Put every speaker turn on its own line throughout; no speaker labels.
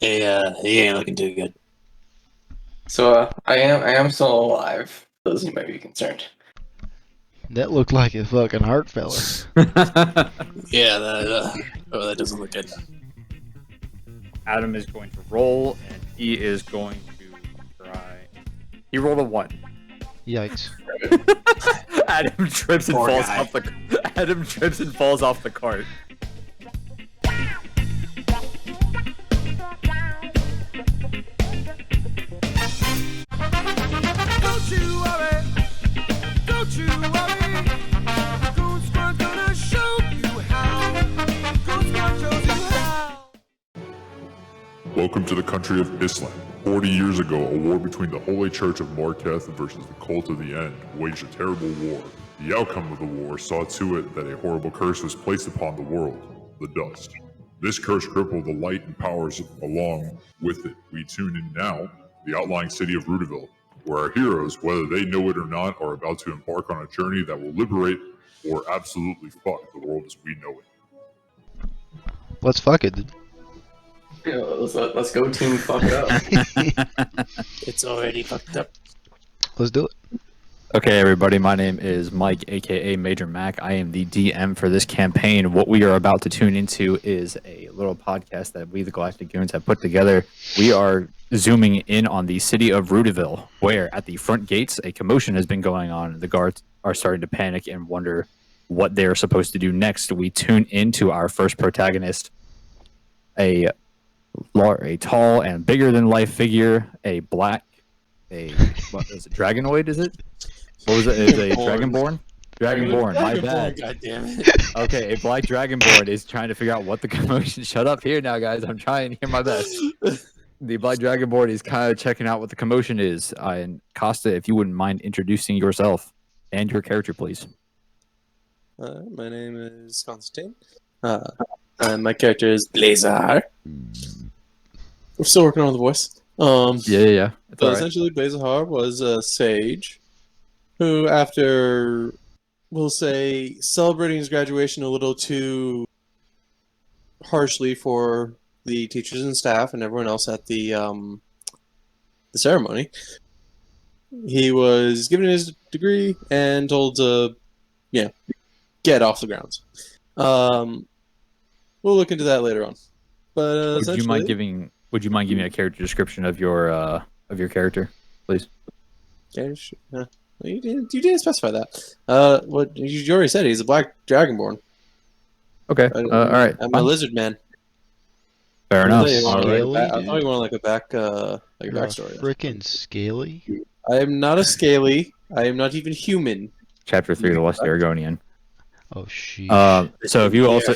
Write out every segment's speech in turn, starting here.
He ain't looking too good.
So I am still alive. Those of you might be concerned.
That looked like a fucking heart fella.
Yeah, that doesn't look good.
Adam is going to roll, and he is going to try. He rolled a 1.
Yikes.
Adam trips and
Poor
falls
guy.
off the. Adam trips and falls off the cart.
Don't you worry, don't you worry. Goons Squad gonna show you how. Goons Squad shows you how.
Welcome to the country of Islam. 40 years ago, a war between the Holy Church of Marketh versus the Cult of the End waged a terrible war. The outcome of the war saw to it that a horrible curse was placed upon the world, the dust. This curse crippled the light and powers along with it. We tune in now, the outlying city of Rudeville, where our heroes, whether they know it or not, are about to embark on a journey that will liberate or absolutely fuck the world as we know it.
Let's fuck it, dude.
Yeah, let's go team fuck it up.
It's already fucked up.
Let's do it.
Okay, everybody, my name is Mike, aka Major Mac. I am the DM for this campaign. What we are about to tune into is a little podcast that we, the Galactic Goons, have put together. We are zooming in on the city of Rudeville, where at the front gates a commotion has been going on. The guards are starting to panic and wonder what they're supposed to do next. We tune into our first protagonist, a tall and bigger than life figure, what is it, dragonoid, is it? What was it? Is a dragonborn? Dragonborn, my bad.
God damn it.
Okay, a black dragonborn is trying to figure out what the commotion. Shut up here now, guys. I'm trying to hear my best. The black dragonborn is kind of checking out what the commotion is. And Costa, if you wouldn't mind introducing yourself and your character, please.
My name is Constantine. My character is Blazar. We're still working on the voice.
Yeah. It's
So
all right.
essentially, Blazar was a sage who, after, we'll say, celebrating his graduation a little too harshly for the teachers and staff and everyone else at the ceremony, he was given his degree and told to, get off the grounds. We'll look into that later on. But
Would you mind giving a character description of your character, please?
You didn't specify that. What you already said, he's a black dragonborn.
Okay. All right.
I'm a
fine.
lizard man.
Fair enough.
you
All
want
right.
Scaly,
I thought
dude.
you wanted like a
You're a
backstory.
frickin' scaly.
I am not a scaly. I am not even human.
Chapter 3, the West Aragonian.
Oh shit.
So if you also,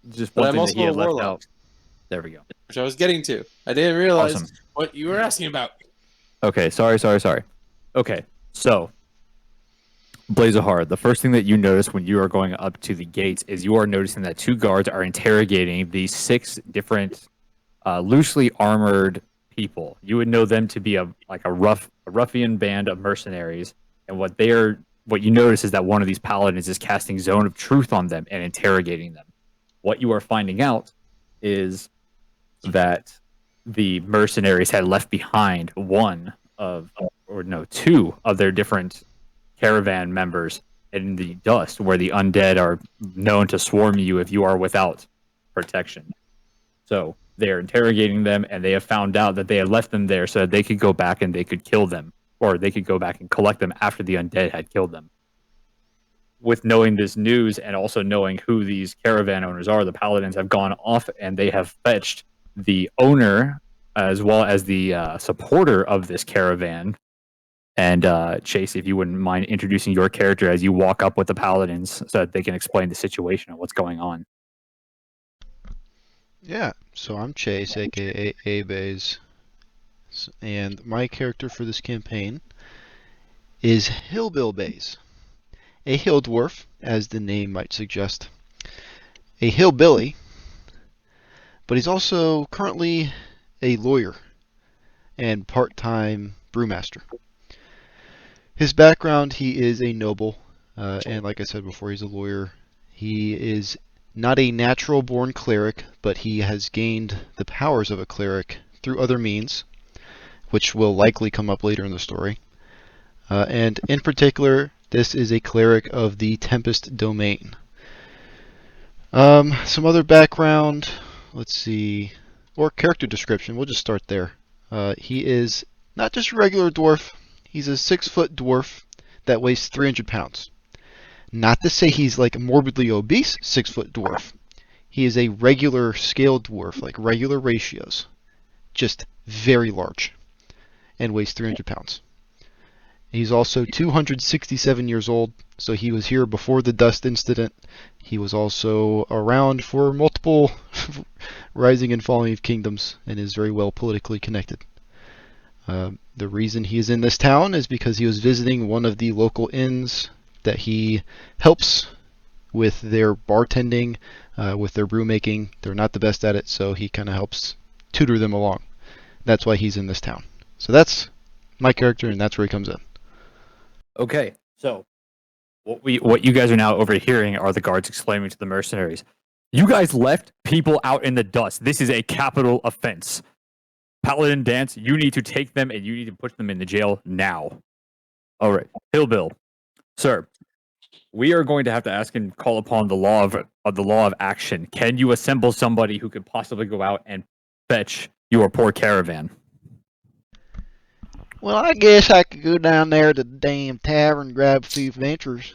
just
But
one
I'm
thing that
also
he had
a
left
warlock.
out. There we go.
Which I was getting to. I didn't realize
Awesome.
what you were asking about.
Okay, sorry. Okay, so Blazahar, the first thing that you notice when you are going up to the gates is you are noticing that 2 guards are interrogating these 6 different loosely armored people. You would know them to be a ruffian band of mercenaries, and what you notice is that one of these paladins is casting Zone of Truth on them and interrogating them. What you are finding out is that the mercenaries had left behind 2 of their different caravan members in the dust, where the undead are known to swarm you if you are without protection. So they are interrogating them, and they have found out that they had left them there so that they could go back and they could kill them, or they could go back and collect them after the undead had killed them. With knowing this news and also knowing who these caravan owners are, the paladins have gone off and they have fetched the owner as well as the supporter of this caravan. And Chase, if you wouldn't mind introducing your character as you walk up with the paladins so that they can explain the situation and what's going on.
Yeah, so I'm Chase, aka Abaze, and my character for this campaign is Hillbill Baze, a hill dwarf, as the name might suggest. A hillbilly, but he's also currently a lawyer and part-time brewmaster. His background, he is a noble, and like I said before, he's a lawyer. He is not a natural born cleric, but he has gained the powers of a cleric through other means, which will likely come up later in the story. And in particular, this is a cleric of the Tempest domain. Some other background, let's see, or character description, we'll just start there. He is not just a regular dwarf, he's a 6-foot dwarf that weighs 300 pounds. Not to say he's like a morbidly obese 6-foot dwarf. He is a regular scale dwarf, like regular ratios. Just very large. And weighs 300 pounds. He's also 267 years old, so he was here before the dust incident. He was also around for multiple rising and falling of kingdoms and is very well politically connected. The reason he is in this town is because he was visiting one of the local inns that he helps with their bartending, with their brew making. They're not the best at it, so he kind of helps tutor them along. That's why he's in this town. So that's my character, and that's where he comes in.
Okay, so what you guys are now overhearing are the guards exclaiming to the mercenaries, "You guys left people out in the dust. This is a capital offense. Paladin Dance, you need to take them and you need to put them in the jail now." All right, Hillbill, sir, we are going to have to ask and call upon the law of action. Can you assemble somebody who could possibly go out and fetch your poor caravan?
Well, I guess I could go down there to the damn tavern and grab a few adventures.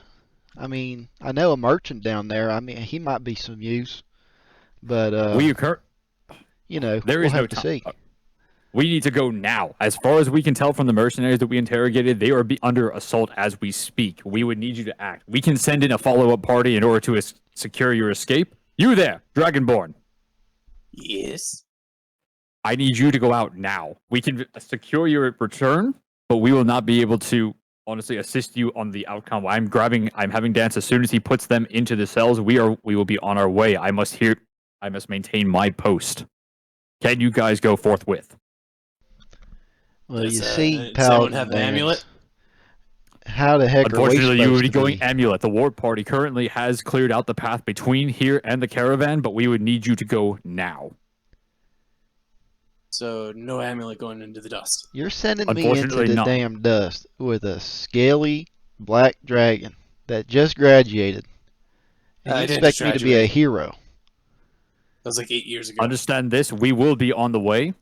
I mean, I know a merchant down there. I mean, he might be some use. But, you know,
There
we'll
is no
have to
time.
see.
We need to go now. As far as we can tell from the mercenaries that we interrogated, they are under assault as we speak. We would need you to act. We can send in a follow-up party in order to secure your escape. You there, Dragonborn.
Yes.
I need you to go out now. We can secure your return, but we will not be able to honestly assist you on the outcome. I'm having Dance as soon as he puts them into the cells. We will be on our way. I must maintain my post. Can you guys go forthwith?
Well,
Does,
you see,
does anyone
Paladin
have the
Dance,
amulet?
how the heck are we
Unfortunately, you would be
supposed to
going
be?
amulet. The war party currently has cleared out the path between here and the caravan, but we would need you to go now.
So no amulet going into the dust.
You're sending me into
Unfortunately
the
not.
damn dust with a scaly black dragon that just graduated. And
I
you
didn't
expect me to be a
graduate.
hero.
That was like 8 years ago.
Understand this. We will be on the way.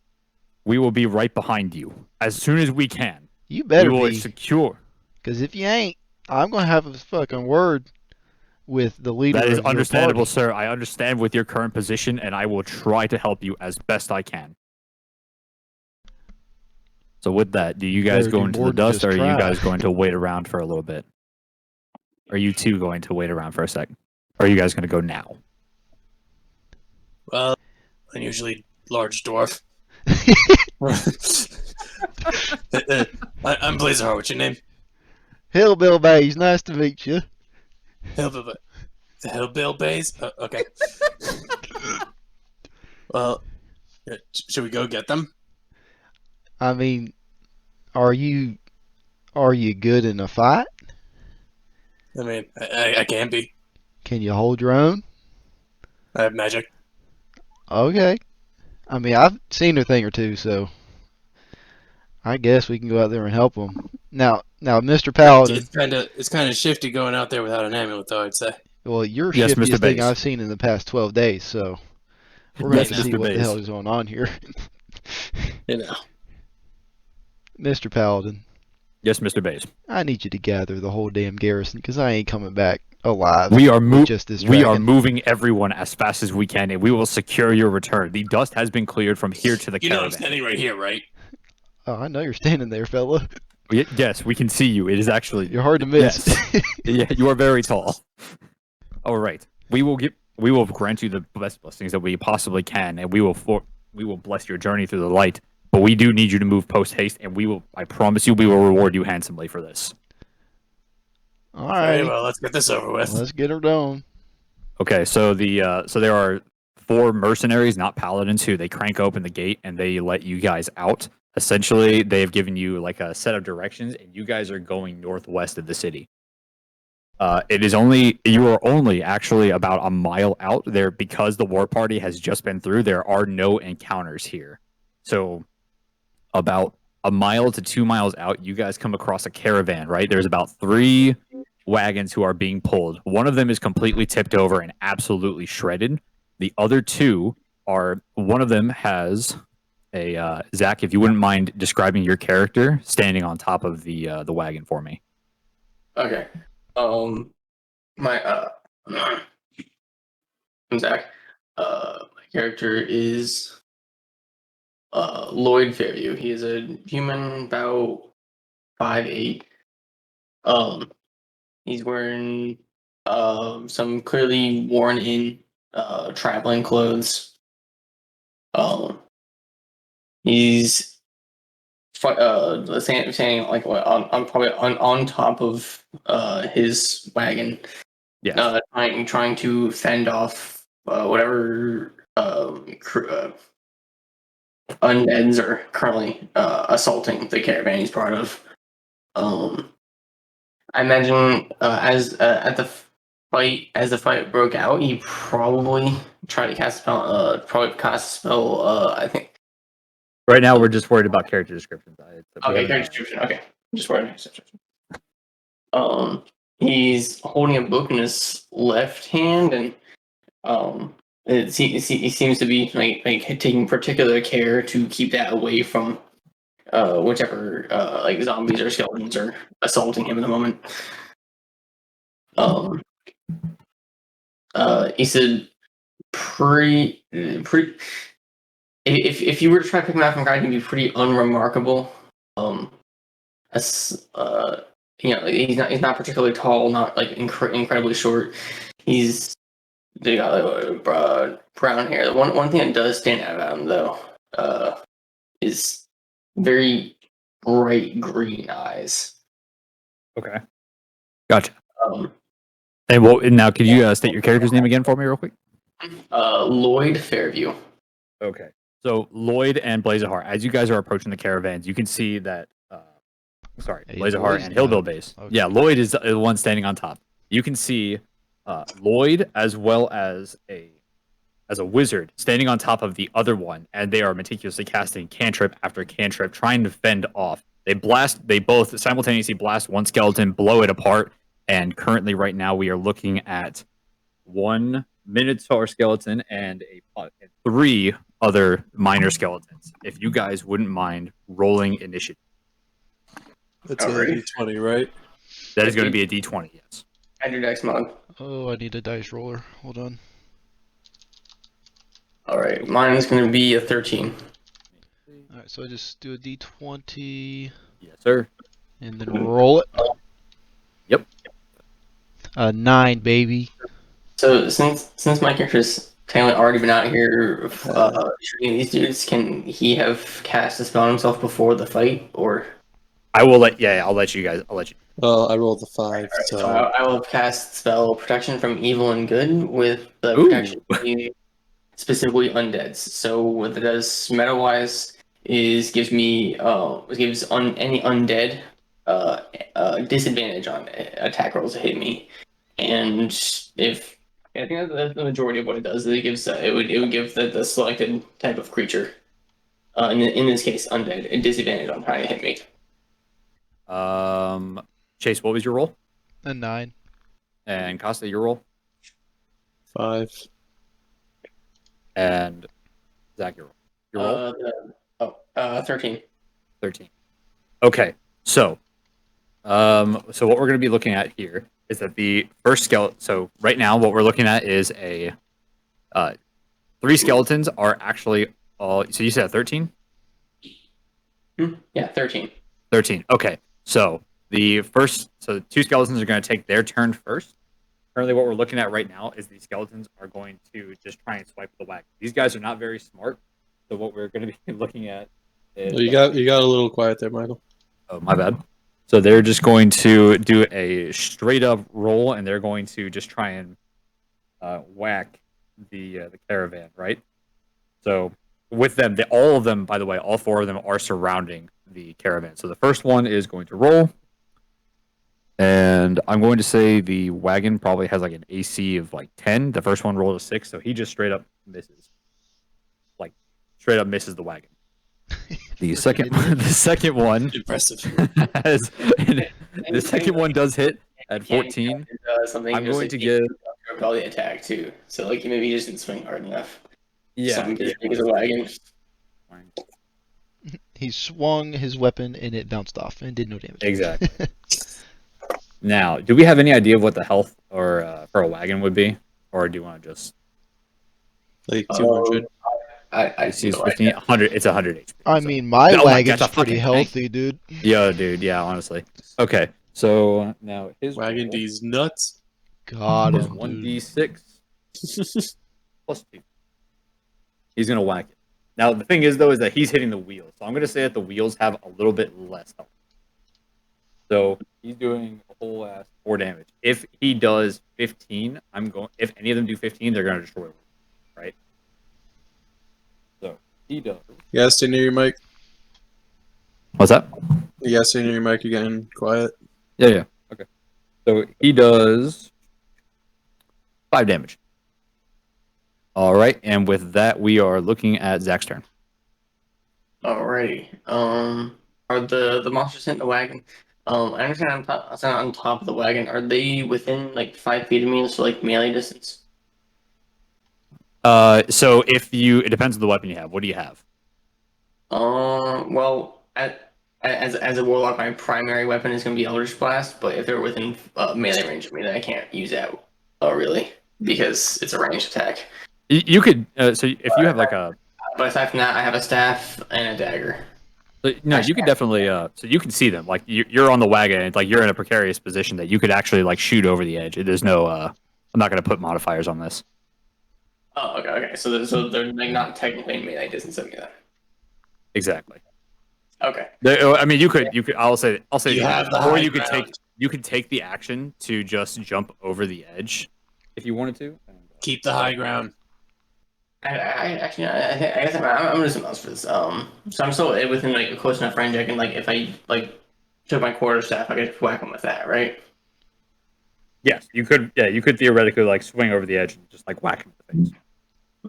We will be right behind you as soon as we can.
You better
we will
be,
secure.
because if you ain't, I'm going to have a fucking word with the leader
That is
of your
understandable,
party.
sir. I understand with your current position, and I will try to help you as best I can. So with that, do you guys
Better
go
do
into
more
the
than
dust,
just
or are you
try.
guys going to wait around for a little bit? Are you two going to wait around for a second? Or are you guys going to go now?
Well, unusually large dwarf. I'm Blazar. What's your name?
Hillbill Bays, nice to meet you.
Hillbill. The Hillbill Bays? Okay. Well, should we go get them?
I mean, are you good in a fight?
I mean, I can be.
Can you hold your own?
I have magic.
Okay. I mean, I've seen a thing or two, so I guess we can go out there and help them. Now, Mr. Paladin.
It's kind of shifty going out there without an amulet, though. I'd say.
Well, you're
Yes,
shiftiest
Mr.
thing
Bass.
I've seen in the past 12 days, so we're going
Yes,
to see
Mr.
what the
Bass.
hell is going on here.
You know.
Mr. Paladin,
Yes, Mr. Bays.
I need you to gather the whole damn garrison because I ain't coming back alive.
We are
with just this
we are
dragon.
moving everyone as fast as we can, and we will secure your return. The dust has been cleared from here to the
You know I'm
caravan.
standing right here, right?
Oh, I know you're standing there, fella.
Yes, we can see you. It is actually
You're hard to miss.
Yes. Yeah, you are very tall. All right, we will grant you the best blessings that we possibly can, and we will bless your journey through the light. But we do need you to move post haste, and I promise you, we will reward you handsomely for this.
All
Very
right,
well, let's get this over with.
let's get her done.
Okay, so there are 4 mercenaries, not paladins, who they crank open the gate and they let you guys out. Essentially, they have given you like a set of directions, and you guys are going northwest of the city. It is only you are only actually about a mile out there because the war party has just been through. There are no encounters here, so about a mile to 2 miles out, you guys come across a caravan. Right, there's about 3 wagons who are being pulled. One of them is completely tipped over and absolutely shredded. The other 2 are. One of them has a Zach. If you wouldn't mind describing your character standing on top of the wagon for me.
Okay. My I'm Zach. My character is Lloyd Fairview. He is a human about 5'8". He's wearing some clearly worn in traveling clothes. He's saying like what on probably on top of his wagon.
Yes.
Trying to fend off whatever undeads are currently assaulting the caravan he's part of. I imagine as the fight broke out, he probably tried to cast a spell. I think.
Right now, we're just worried about character descriptions.
Okay, character description. Okay, just worried. He's holding a book in his left hand, and he seems to be like taking particular care to keep that away from whichever like zombies or skeletons are assaulting him in the moment. He said, pretty. If you were to try to pick him out from a guy, he'd be pretty unremarkable. As he's not particularly tall, not like incredibly short. They got brown hair. The one thing that does stand out about him though, is very bright green eyes.
Okay. Gotcha. And now, could you state your character's name again for me, real quick?
Lloyd Fairview.
Okay. So Lloyd and Blazahar, as you guys are approaching the caravans, you can see that.
Hey,
Blazahar
Lloyd's
and Hillbill
not-
Base.
okay.
Yeah, Lloyd is the one standing on top. You can see Lloyd as well as a wizard standing on top of the other one, and they are meticulously casting cantrip after cantrip, trying to fend off. They both simultaneously blast one skeleton, blow it apart, and currently, right now, we are looking at 1 Minotaur skeleton and 3 other minor skeletons. If you guys wouldn't mind rolling initiative,
It's a
Alright.
D20, right?
that is going to be a D20. Yes.
Add your dex mod.
Oh, I need a dice roller. Hold on.
All right, mine's going to be a 13.
Alright, so I just do a d20
Yes, sir.
and then roll it.
Yep.
9, baby.
So since my character's technically already been out here shooting these dudes, can he have cast a spell on himself before the fight, or?
I will let. Yeah, I'll let you guys. I'll let you.
Well, I rolled a 5,
Alright, so
so
I will cast spell protection from evil and good with the
Ooh.
protection being specifically undeads. So what it does meta-wise is gives me any undead disadvantage on attack rolls that hit me, and I think that's the majority of what it does. It gives it would give the selected type of creature, in this case undead, a disadvantage on trying to hit me.
Chase, what was your roll?
A 9.
And Costa, your roll?
5.
And Zach, your roll? Your roll?
13.
13. Okay, so what we're going to be looking at here is that the first skeleton. So right now, what we're looking at is a 3 skeletons are actually all. So you said 13?
Yeah, 13.
13. Okay, so the 2 skeletons are going to take their turn first. Currently, what we're looking at right now is these skeletons are going to just try and swipe the wagon. These guys are not very smart, so what we're going to be looking at is...
You got a little quiet there, Michael.
Oh, my bad. So they're just going to do a straight up roll, and they're going to just try and whack the caravan, right? So with them, all of them, by the way, all 4 of them are surrounding the caravan. So the first one is going to roll. And I'm going to say the wagon probably has like an AC of like 10. The first one rolled a 6, so he just straight up misses. Like straight up misses the wagon. The second
idiot.
the second one
Impressive.
has the second one does hit at 14.
Something
I'm
just,
going
like,
to give
probably attack too. So like maybe he just didn't swing hard enough.
yeah.
Something as big as a wagon.
He swung his weapon and it bounced off and did no damage.
Exactly. Now, do we have any idea of what the health or for a wagon would be, or do you want to just
Like 200.
I
see? It's
no
15,
idea.
100. It's 100 HP.
I
so-
mean, my
Oh my
wagon's
God, the
pretty
fucking
healthy, dude.
Yeah, dude. Yeah, honestly. Okay, so now his
Wagon
roll
D's nuts.
Got
is
him, dude.
1d6 plus 2. He's gonna whack it. Now the thing is though is that he's hitting the wheels, so I'm gonna say that the wheels have a little bit less health. So he's doing a whole ass 4 damage. If he does 15, if any of them do 15, they're gonna destroy him, right? So he does.
You gotta stay near your mic.
What's that?
You gotta stay near your mic. You're getting quiet.
Yeah. Okay. So he does 5 damage. All right, and with that, we are looking at Zach's turn.
Alrighty. Are the monsters in the wagon? I understand on top of the wagon. Are they within like 5 feet of me, so like melee distance?
So it depends on the weapon you have. What do you have?
Well, as a warlock, my primary weapon is going to be Eldritch Blast. But if they're within melee range of me, then I can't use that. Really, because it's a ranged attack.
You could. So if you have like a.
But aside from that, I have a staff and a dagger.
No, you could definitely. So you can see them. Like you're on the wagon. And, like you're in a precarious position that you could actually like shoot over the edge. There's no. I'm not going to put modifiers on this.
Oh, okay. So they're like not technically melee distance of me then.
Exactly.
Okay.
I mean, you could. I'll say.
You have the
or
high
you could
ground.
take. You could take the action to just jump over the edge, if you wanted to.
Keep the high ground.
I guess I'm gonna do something else for this. So I'm still within like a close enough range. I can like if I like took my quarterstaff, I could whack him with that, right?
Yes, you could. Yeah, you could theoretically like swing over the edge and just like whack him in the face.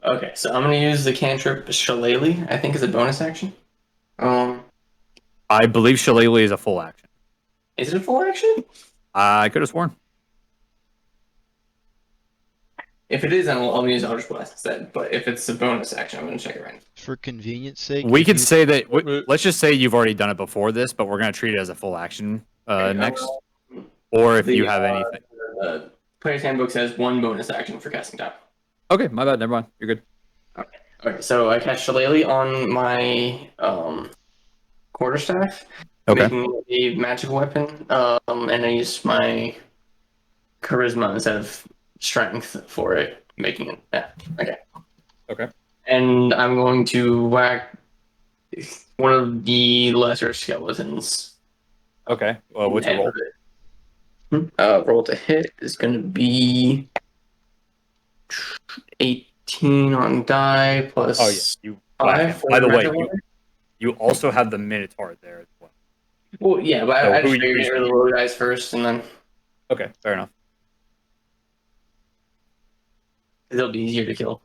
Okay, so I'm gonna use the cantrip Shillelagh. I think is a bonus action.
I believe Shillelagh is a full action.
Is it a full action?
I could have sworn.
If it is, then I'll use Eldritch Blast instead. But if it's a bonus action, I'm gonna check it right now.
For convenience sake,
We
if
could
you-
say that. Let's just say you've already done it before this, but we're gonna treat it as a full action next. Or if you have anything.
The player's handbook says 1 bonus action for casting time.
Okay, my bad. Never mind. You're good.
Okay, so I cast Shillelagh on my quarterstaff,
Okay.
making it a magical weapon, and I use my charisma instead of strength for it, making it. Yeah, okay.
Okay.
And I'm going to whack one of the lesser skeletons.
Okay. Well, what's your roll?
Roll to hit is going to be 18 on die plus.
Oh yeah. You. whack him.
5.
By the way,
magical weapon.
you also have the Minotaur there as well.
Well, yeah, but
So
I
who
just
you-
figured the low guys first, and then
Okay, fair enough.
it'll be easier to kill.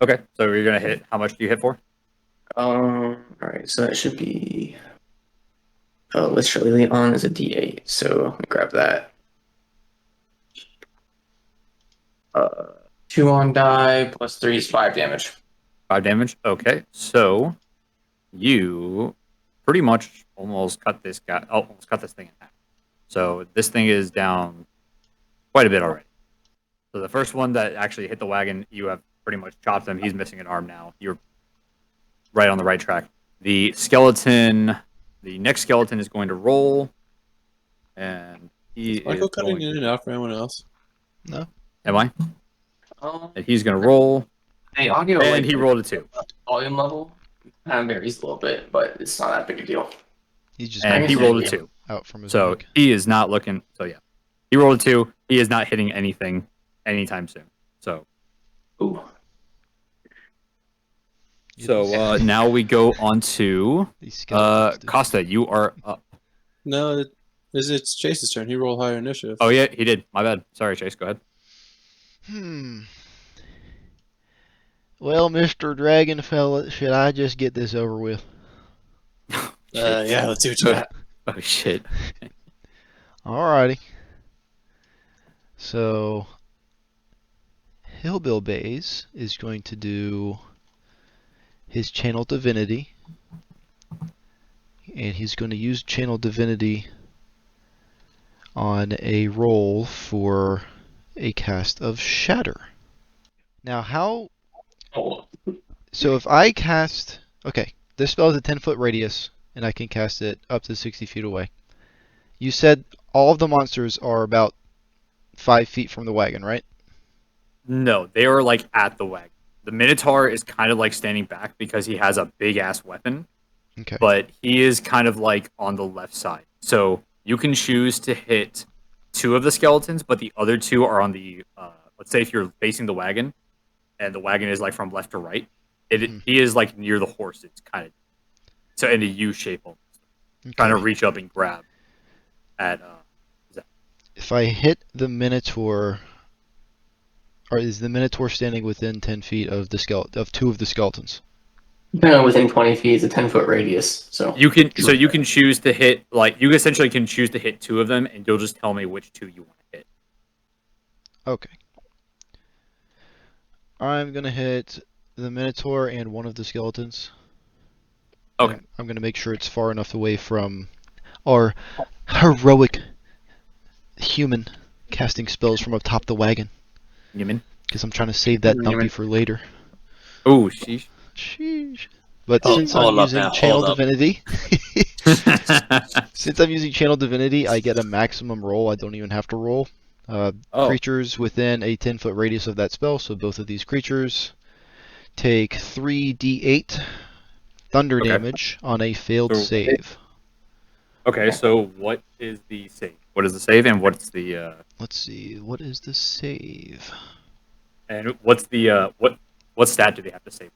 Okay, so you're gonna hit. How much do you hit for?
All right, so that should be. Let's Shillelagh on as a D8, so let me grab that. 2 on die plus 3 is 5 damage.
5 damage. Okay, so you pretty much almost cut this thing in half. So this thing is down quite a bit already. So the first one that actually hit the wagon, you have pretty much chopped him. He's missing an arm now. You're right on the right track. The next skeleton is going to roll, and he
Michael
is
cutting
going,
in and out for anyone else.
am I?
Um,
And he's going to roll,
the audio
and
like,
he rolled a 2.
volume level kind of varies a little bit, but it's not that big a deal.
He's just
And
I
he
can
rolled a
see
2.
out from his
So
mic.
he is not looking. So yeah, he rolled a 2. He is not hitting anything anytime soon. So
Ooh.
now we go on to
These skeletons, dude.
Costa. You are up.
No, It's Chase's turn. He rolled higher initiative.
Oh yeah, he did. My bad. Sorry, Chase. Go ahead.
Well, Mr. Dragon fella, should I just get this over with?
Yeah, let's see what you got.
Oh shit.
Alrighty. So, Hillbill Bays is going to do his Channel Divinity. And he's going to use Channel Divinity on a roll for a cast of Shatter. Now, how...
Oh,
So if I cast... Okay, this spell is a 10-foot radius, and I can cast it up to 60 feet away. You said all of the monsters are about 5 feet from the wagon, right?
No, they are like at the wagon. The Minotaur is kind of like standing back because he has a big ass weapon,
Okay.
but he is kind of like on the left side. So you can choose to hit 2 of the skeletons, but the other 2 are on the. Let's say if you're facing the wagon, and the wagon is like from left to right, he is like near the horses, kind of. So in a U shape, almost, trying to reach up and grab at.
If I hit the Minotaur, or is the Minotaur standing within 10 feet of the of 2 of the skeletons?
within 20 feet is a 10-foot radius. So
You can choose to hit you essentially can choose to hit 2 of them, and you'll just tell me which 2 you want to hit.
Okay. I'm gonna hit the Minotaur and 1 of the skeletons.
Okay.
And I'm gonna make sure it's far enough away from our heroic human casting spells from up top the wagon.
You mean?
Because I'm trying to save that
Human.
dumpy for later.
Oh, sheesh.
Sheesh. But
Hold-
since I'm
hold up
using
now,
Channel
hold up.
Divinity, since I'm using Channel Divinity, I get a maximum roll. I don't even have to roll. Creatures within a 10-foot radius of that spell, so both of these creatures take 3d8 thunder
Okay.
damage on a failed
So-
save.
Okay, so what is the save? What is the save, and what's the
Let's see, what is the save?
and what's the what stat do they have to save?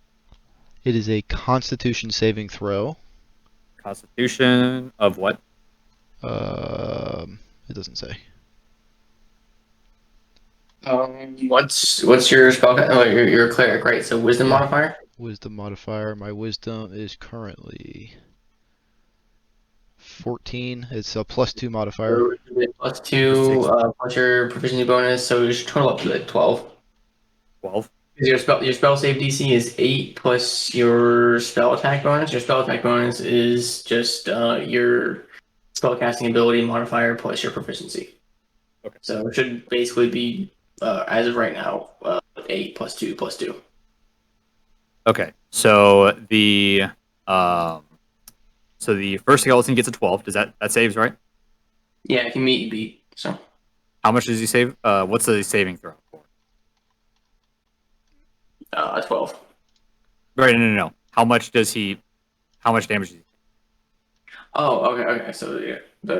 It is a Constitution saving throw.
Constitution of what?
It doesn't say.
what's your spell? Oh, you're a cleric, right? So wisdom
Yeah.
modifier.
Wisdom modifier. My wisdom is currently 14. It's a +2 modifier.
+2 plus your proficiency bonus, so you should total up to like 12.
12.
Because your spell save DC is 8 plus your spell attack bonus. Your spell attack bonus is just your spell casting ability modifier plus your proficiency.
Okay.
So it should basically be as of right now 8 plus 2 plus 2.
Okay, so the first skeleton gets a 12. Does that saves, right?
Yeah, it can meet and beat. So
How much does he save? What's the saving throw for?
12.
Right, no. How much damage does he?
Oh, okay. So yeah.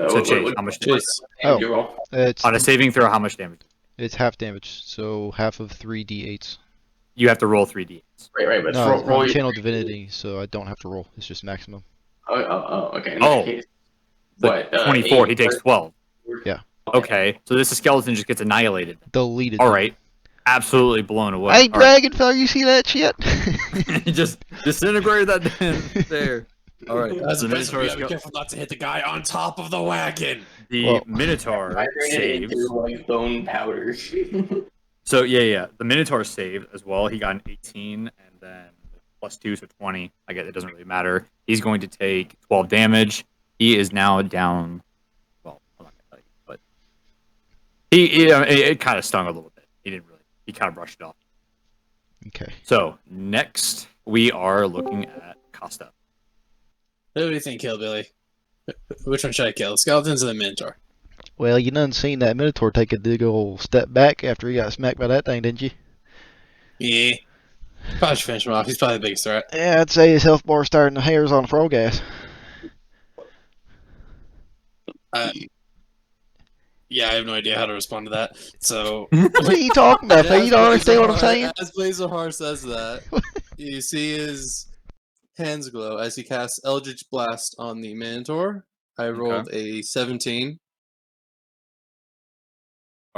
So Chase, how much damage?
Chase.
Damage you roll?
It's
On a saving throw, how much damage?
it's half damage, so half of 3d8s.
You have to roll 3d8s.
Right. But
No,
roll
I'm
your
Channel Divinity, so I don't have to roll. It's just maximum.
okay. In
Oh.
that case,
So
what?
24,
8
he takes 12.
Yeah.
Okay, so this skeleton just gets annihilated.
Deleted.
All right, absolutely blown away.
Hey,
All right.
Dragonfell, you see that shit?
He just disintegrated that there. All right,
That's
the
the best.
Minotaur,
Be careful not to hit the guy on top of the wagon.
the
Well-
Minotaur
Hydrated
saves.
into like bone powder.
So yeah, the Minotaur saved as well. He got an 18 and then +2, so 20. I guess it doesn't really matter. He's going to take 12 damage. He is now down. Well, I'm not gonna tell you, but it kind of stung a little bit. He didn't really. He kind of brushed it off.
Okay.
So next we are looking at Costa.
What do you think, Hillbilly? Which one should I kill? The skeletons or the Minotaur?
Well, you done seen that Minotaur take a big old step back after he got smacked by that thing, didn't you?
Yeah. Probably should finish him off. He's probably the biggest threat.
Yeah, I'd say his health bar starting the hairs on frog ass.
Yeah, I have no idea how to respond to that. So,
What are you talking about? You don't understand what I'm saying?
As Blazehar says that, you see his hands glow as he casts Eldritch Blast on the Minotaur. I rolled a 17.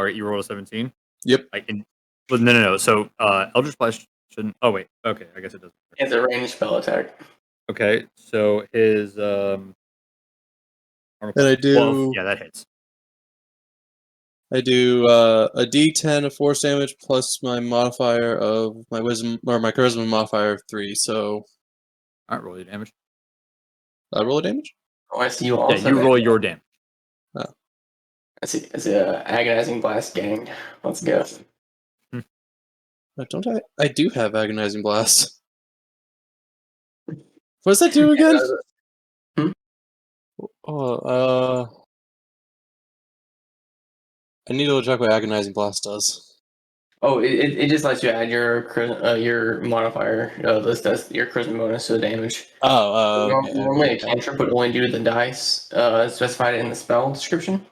All right, you rolled a 17.
Yep.
Well, no. So Eldritch Blast shouldn't. Oh wait. Okay, I guess it doesn't.
It's a ranged spell attack.
Okay, so his
And I do
12. Yeah, that hits.
I do a D10 of force damage plus my modifier of my wisdom or my charisma modifier of 3. So
All right, roll your damage.
I roll a damage.
Oh, I see you also.
Yeah, you roll your damage.
I see. It's a agonizing blast gang. Let's go.
Don't I? I do have agonizing blast. What does that do again? Oh, I need to check what agonizing blast does.
Oh, it just lets you add your modifier. That's your charisma bonus to the damage. Normally, a cantrip would only do the dice specified in the spell description.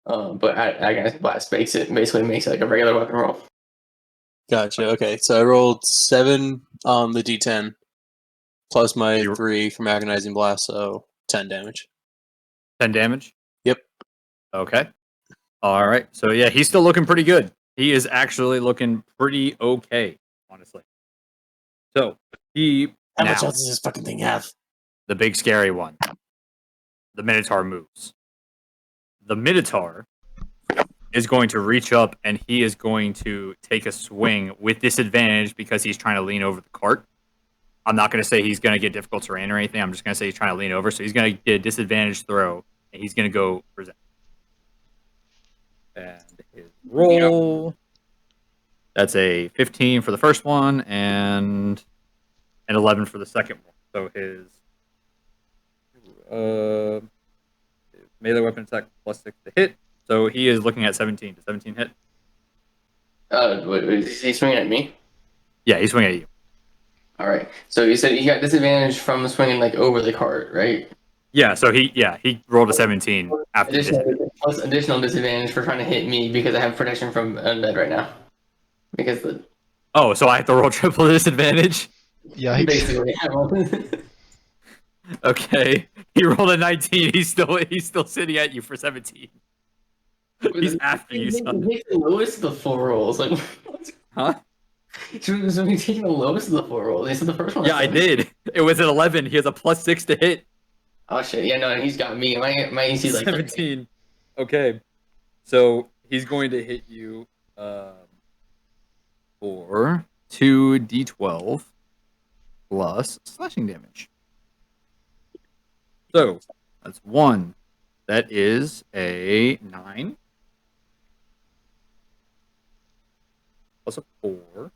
But agonizing blast basically makes it like a regular weapon roll.
Gotcha. Okay, so I rolled 7 on the D10 plus my 3 from agonizing blast, so 10 damage.
10 damage.
Yep.
Okay. All right. So yeah, he's still looking pretty good. He is actually looking pretty okay, honestly. So
How much else does this fucking thing have?
The big scary one. The Minotaur moves. The Minotaur is going to reach up and he is going to take a swing with disadvantage because he's trying to lean over the cart. I'm not going to say he's going to get difficult terrain or anything. I'm just going to say he's trying to lean over. So he's going to get a disadvantage throw and he's going to go present. And his roll. That's a 15 for the first one and an 11 for the second one. So his melee weapon attack plus 6 to hit. So he is looking at 17. Does 17 hit?
Is he swinging at me?
Yeah, he's swinging at you.
All right. So you said he got disadvantage from swinging like over the cart, right?
Yeah. So he rolled a 17 after
plus additional disadvantage for trying to hit me because I have protection from undead right now. Because the
Oh, so I have to roll triple disadvantage?
Yikes.
basically.
Okay. He rolled a 19. He's still sitting at you for 17. He's after you, son.
He's the lowest of the 4 rolls. Like,
Huh?
so he's taking the lowest of the 4 rolls. This is the first one.
Yeah, I did. It was an 11. He has a plus 6 to hit.
Oh shit! Yeah, no, he's got me. My AC is like
17. Okay. So he's going to hit you for 2d12 plus slashing damage. So that's 1. That is a 9. Plus a 4.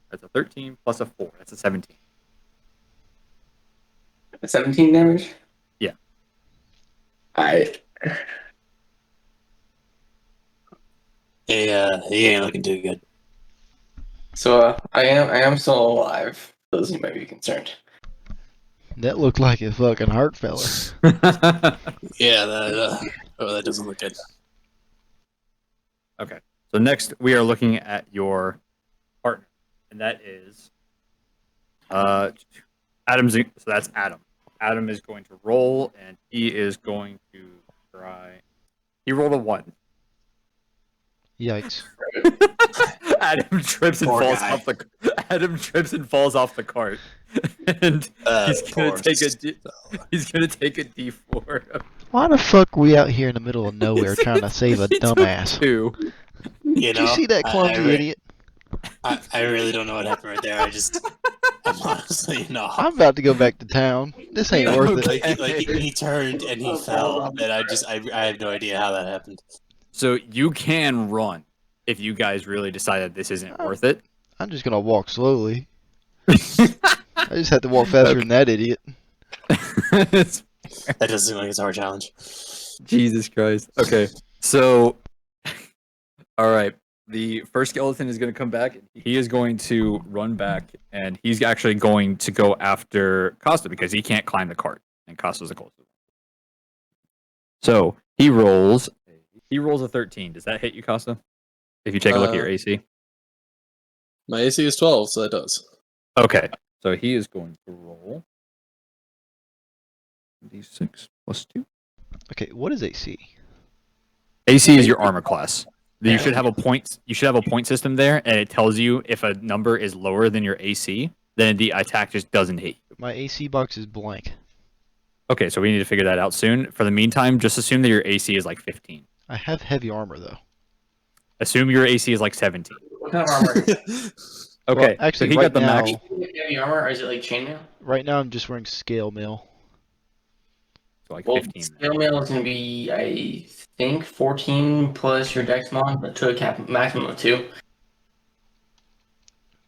That's a 13 plus a 4. That's a 17.
17 damage.
Yeah.
Yeah, he ain't looking too good.
So I am still alive. Those who might be concerned.
That looked like a fucking heart fella.
Yeah, that doesn't look good.
Okay. So next we are looking at your partner, and that is Adam's. So that's Adam. Adam is going to roll, and he is going to try. He rolled a 1.
Yikes.
Adam trips and
Poor
falls
guy.
off the. Adam trips and falls off the cart, and he's gonna
poor
take he's gonna take a D4.
Why the fuck we out here in the middle of nowhere trying to save a dumbass?
2.
Did you see that clumsy idiot?
I really don't know what happened right there. I'm honestly not.
I'm about to go back to town. This ain't worth it.
He turned and he fell, and I have no idea how that happened.
So you can run if you guys really decide that this isn't worth it.
I'm just gonna walk slowly. I just have to walk faster than that idiot.
That doesn't seem like it's our challenge.
Jesus Christ. Okay, so all right. The first skeleton is going to come back. He is going to run back, and he's actually going to go after Costa because he can't climb the cart, and Costa's the closest. So he rolls a 13. Does that hit you, Costa? If you take a look at your AC.
My AC is 12, so that does.
Okay, so he is going to roll D6 plus 2.
Okay, what is AC?
AC is your armor class. You should have a point. You should have a point system there, and it tells you if a number is lower than your AC, then the attack just doesn't hit you.
My AC box is blank.
Okay, so we need to figure that out soon. For the meantime, just assume that your AC is like 15.
I have heavy armor though.
Assume your AC is like 17.
What kind of armor?
Okay,
actually,
so he
right
got the max.
now-
Heavy armor, or is it like chainmail?
Right now I'm just wearing scale mail.
So like
Well,
15.
scale mail is going to be, I think, 14 plus your dex mod, but to a maximum of 2.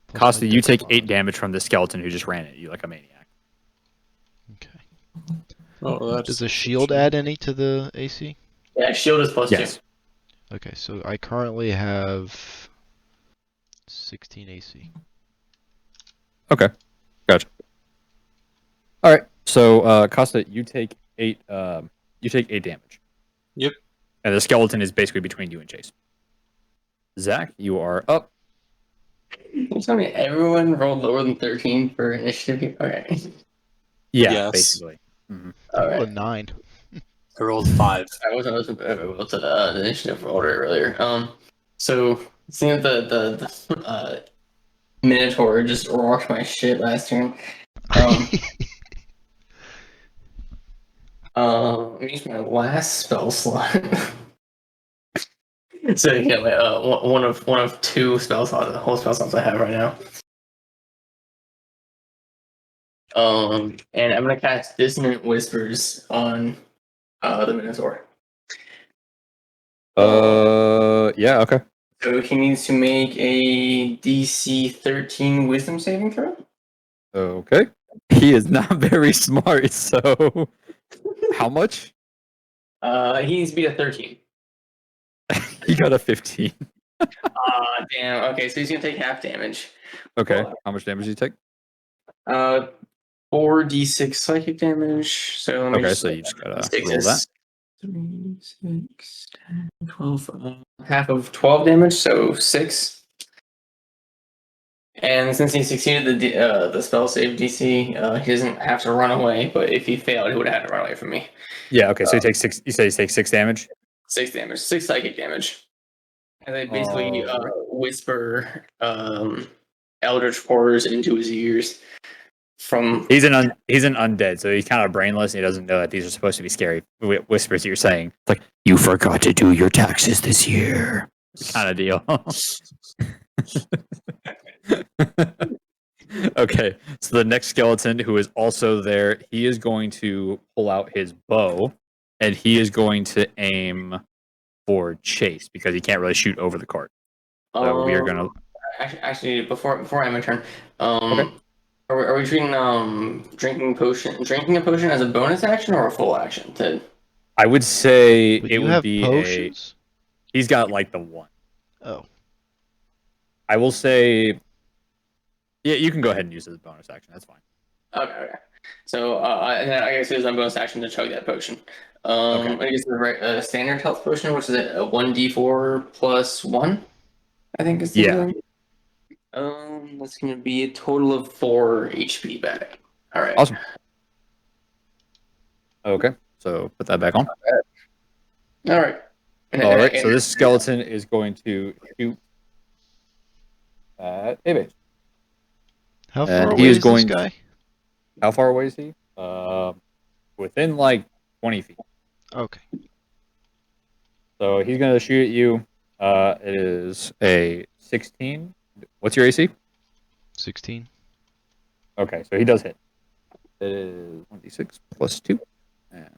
plus
Costa,
my
you
dex
take
mod.
8 damage from the skeleton who just ran at you like a maniac.
Okay.
Oh, that's
Does a shield add any to the AC?
Yeah, shield is plus
Yes.
2.
Okay, so I currently have 16 AC.
Okay, gotcha. All right, so Costa, you take 8. You take 8 damage.
Yep.
And the skeleton is basically between you and Chase. Zach, you are up.
You tell me everyone rolled lower than 13 for initiative here? Okay.
Yeah,
Yes.
basically.
I rolled a
Alright.
9.
I rolled 5.
I wasn't listening to the initiative order earlier. So seeing the Minotaur just rocked my shit last turn. I used my last spell slot. So yeah, one of 2 spell slots, the whole spell slots I have right now. And I'm gonna cast Dissonant Whispers on the Minotaur.
Yeah, okay.
So he needs to make a DC 13 Wisdom saving throw.
Okay. He is not very smart, so how much?
He needs to be a 13.
He got a 15.
Damn. Okay, so he's gonna take half damage.
Okay. How much damage did you take?
4d6 psychic damage. So let me
Okay,
just
so you just gotta
six
roll
is
that.
3, 6, 10, 12. Half of 12 damage, so 6. And since he succeeded the spell save DC, he doesn't have to run away. But if he failed, he would have had to run away from me.
Yeah, okay, so you take 6. You say you take 6 damage?
6 damage, 6 psychic damage. And they basically
Alright.
whisper eldritch horrors into his ears from
He's an undead, so he's kind of brainless and he doesn't know that these are supposed to be scary whispers you're saying. It's like, you forgot to do your taxes this year. Kind of deal. Okay, so the next skeleton who is also there, he is going to pull out his bow and he is going to aim for Chase because he can't really shoot over the cart. So we are gonna.
Actually, before I have my turn,
Okay.
are we treating drinking a potion as a bonus action or a full action?
I would say
But
it
you
would
have
be
potions?
He's got like the 1.
Oh.
I will say. Yeah, you can go ahead and use it as a bonus action. That's fine.
Okay. So and then I guess it is a bonus action to chug that potion. I guess the standard health potion, which is a 1d4 plus 1. I think is the
Yeah.
That's gonna be a total of 4 HP back. All right.
Awesome. Okay, so put that back on.
All right.
All right, so this skeleton is going to shoot at Abe.
How
And
far
he
away
is
is
going-
this guy?
How far away is he? Within like 20 feet.
Okay.
So he's going to shoot at you. It is a 16. What's your AC?
16.
Okay, so he does hit. It is 1d6 plus 2. And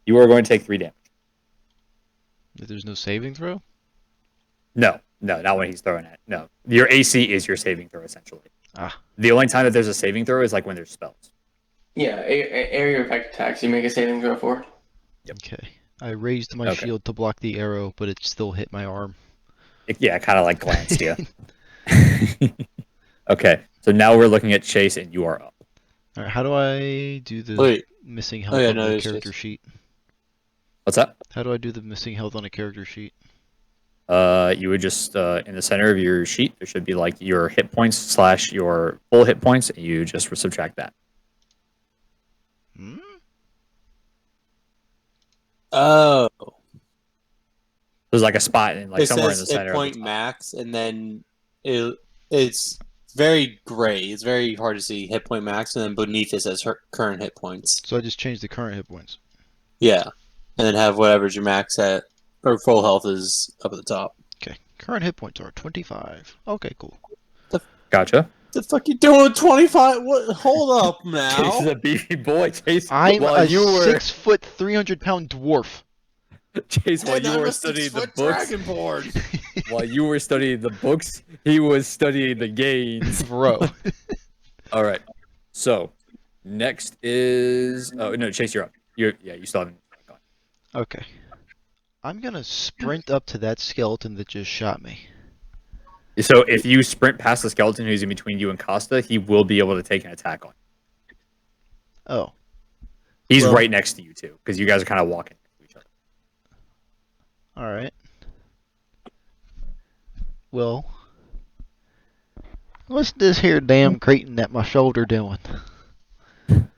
you are going to take 3 damage.
There's no saving throw?
No, not when he's throwing it. No, your AC is your saving throw, essentially.
Ah.
The only time that there's a saving throw is like when there's spells.
Yeah, area effect attacks. You make a saving throw for.
Okay. I raised my
Okay.
shield to block the arrow, but it still hit my arm.
It kind of like glanced you. Okay, so now we're looking at Chase, and you are up.
Alright, how do I do the
Wait.
missing health
yeah,
on
no,
the
it's
character
just-
sheet?
What's that?
How do I do the missing health on a character sheet?
You would just in the center of your sheet, there should be like your hit points / your full hit points, and you just subtract that.
Hmm?
Oh.
There's like a spot in like
It
somewhere in
says
the
hit
center.
point max, and then it's very gray. It's very hard to see hit point max, and then beneath it says her current hit points.
So I just changed the current hit points.
Yeah, and then have whatever's your max at or full health is up at the top.
Okay. Current hit points are 25. Okay, cool.
Gotcha.
The fuck you doing with 25? What? Hold up
Chase
now.
is a beefy boy. Chase,
I'm
while
a
you were
6 foot, 300-pound dwarf.
Chase, while
And
you
I'm
were
a
studying the
6-foot
books,
dragonborn.
while you were studying the books, he was studying the games.
Bro.
All right. So next is oh no, Chase, you're up. You still haven't gone.
Okay. I'm gonna sprint up to that skeleton that just shot me.
So if you sprint past the skeleton who's in between you and Costa, he will be able to take an attack on you.
Oh.
He's
Well-
right next to you too, because you guys are kind of walking to each other.
Alright. Well. What's this here damn cretin at my shoulder doing? I'm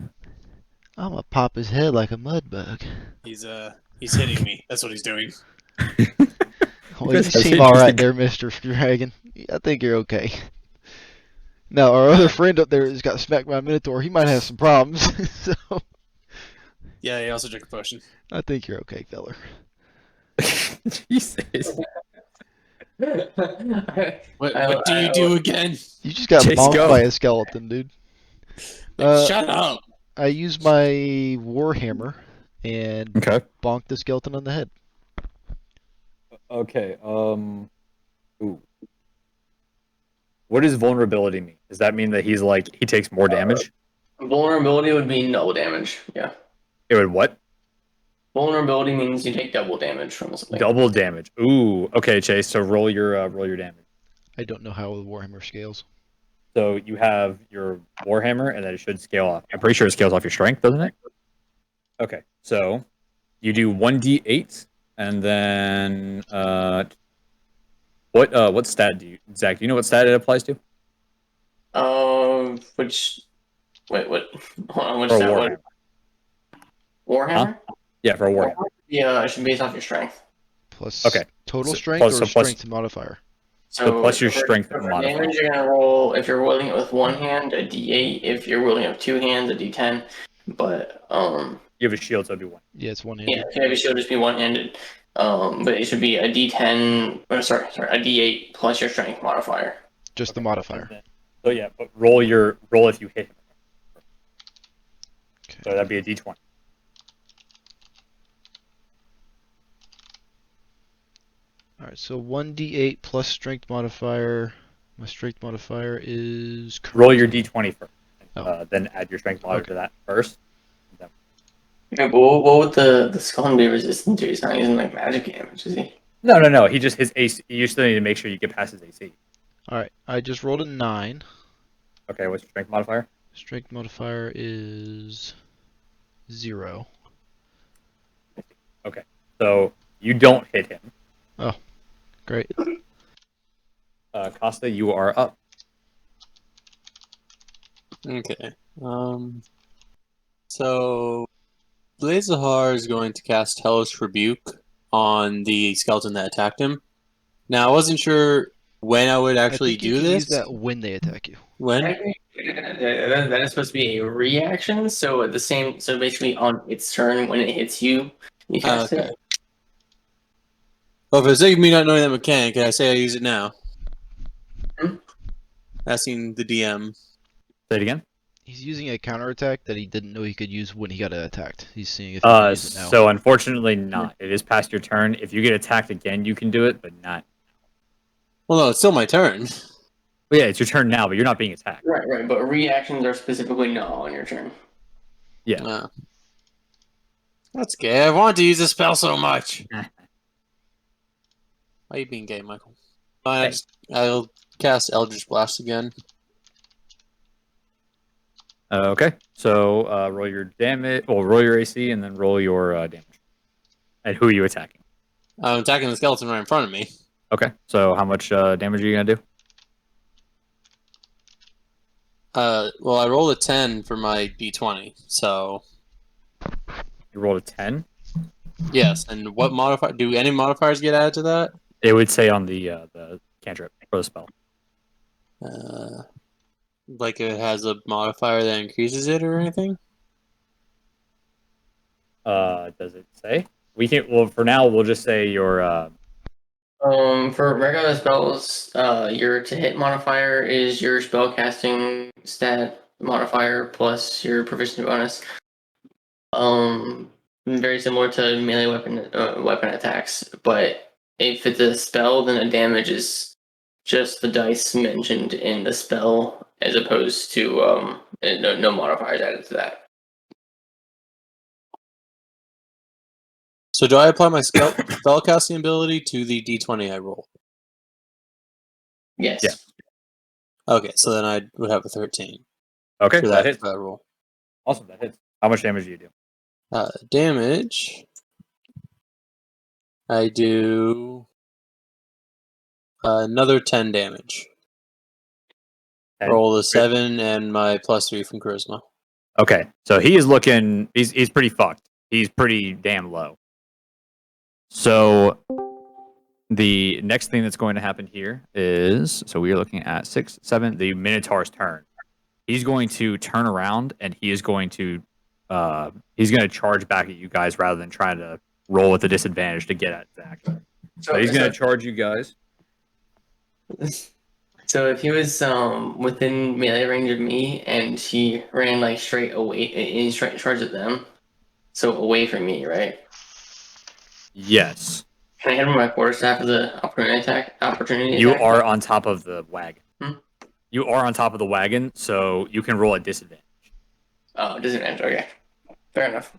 gonna pop his head like a mud bug.
He's hitting me. That's what he's doing.
Well, you
That's
seem alright
interesting.
there, Mr. Dragon. I think you're okay. Now, our other friend up there has got smacked by a Minotaur. He might have some problems. So,
Yeah, he also drank a potion.
I think you're okay, feller.
Jesus.
What do you do again?
You just got
Chase,
bonked
go.
by a skeleton, dude. Uh,
Shut up.
I used my Warhammer and
Okay.
bonked the skeleton on the head.
Okay. Ooh. What does vulnerability mean? Does that mean that he takes more damage?
Vulnerability would be no damage. Yeah.
It would what?
Vulnerability means you take double damage from something.
Double damage. Ooh. Okay, Chase. So roll your damage.
I don't know how the Warhammer scales.
So you have your Warhammer, and then it should scale off. I'm pretty sure it scales off your strength, doesn't it? Okay. So you do 1d8, and then what stat do you, Zach? Do you know what stat it applies to?
Which wait, what? Hold on, which
For
stat?
Warhammer.
What? Warhammer?
Yeah, for a Warhammer.
Yeah, it should be based off your strength.
Plus
Okay.
total
So-
strength
plus-
or
so plus-
strength modifier?
So plus your
for-
strength
for
modifier.
damage, you're gonna roll if you're wielding it with one hand, a D8. If you're wielding it with two hands, a D10. But
You have a shield, so it'd be 1.
Yeah, it's one-handed.
yeah, if you have a shield, just be one-handed. But it should be a D10. Or sorry, a D8 plus your strength modifier.
Just the modifier.
So yeah, but roll if you hit him.
Okay.
So that'd be a D20.
Alright, so 1d8 plus strength modifier. My strength modifier is...
Roll your D20 first.
Oh.
Then add your strength modifier to that first.
Yeah, but what would the skull be resistant to? He's not using like magic damage, is he?
No. He just his AC. You still need to make sure you get past his AC.
Alright, I just rolled a 9.
Okay, what's your strength modifier?
Strength modifier is 0.
So you don't hit him.
Great.
Costa, you are up.
Okay. So Blazahar is going to cast Hellish Rebuke on the skeleton that attacked him. Now I wasn't sure when I would actually
I think you
do
can
this.
use that when they attack you.
When?
That is supposed to be a reaction. So at the same, so basically on its turn when it hits you, you cast
Okay.
it.
Well, for the sake of me not knowing that mechanic, can I say I use it now?
Hmm?
Asking the DM.
Say it again.
He's using a counterattack that he didn't know he could use when he got attacked. He's seeing if he can use it now.
So unfortunately not. It is past your turn. If you get attacked again, you can do it, but not.
Well, no, it's still my turn.
Well, yeah, it's your turn now, but you're not being attacked.
Right. But reactions are specifically no on your turn.
Yeah.
That's gay. I wanted to use this spell so much. Why are you being gay, Michael? Fine, I'll cast Eldritch Blast again.
Okay. So roll your damage. Well, roll your AC and then roll your damage. And who are you attacking?
I'm attacking the skeleton right in front of me.
Okay. So how much damage are you gonna do?
Well, I rolled a 10 for my d20, so
You rolled a 10.
Yes, and what modifier? Do any modifiers get added to that?
It would say on the cantrip or the spell.
Like it has a modifier that increases it or anything?
Does it say? We can. Well, for now, we'll just say your.
For regular spells, your to hit modifier is your spellcasting stat modifier plus your proficiency bonus. Very similar to melee weapon attacks, but if it's a spell, then the damage is just the dice mentioned in the spell, as opposed to no modifiers added to that.
So do I apply my spellcasting ability to the d20 I roll?
Yes.
Yeah.
Okay, so then I would have a 13
Okay,
for
that
that
hits.
roll.
Awesome, that hits. How much damage do you do?
Damage. I do another 10 damage.
10?
Roll a 7 and my +3 from charisma.
Okay, so he is looking. He's pretty fucked. He's pretty damn low. So the next thing that's going to happen here is, so we are looking at 6, 7, the Minotaur's turn. He's going to turn around and he is going to charge back at you guys rather than trying to roll with a disadvantage to get at Zach. So he's going to charge you guys.
So if he was within melee range of me and he ran like straight away, and he's trying to charge at them, so away from me, right?
Yes.
Can I hit him with my quarterstaff as an opportunity attack?
You are on top of the wagon.
Hmm?
You are on top of the wagon, so you can roll a disadvantage.
Oh, disadvantage. Okay, fair enough.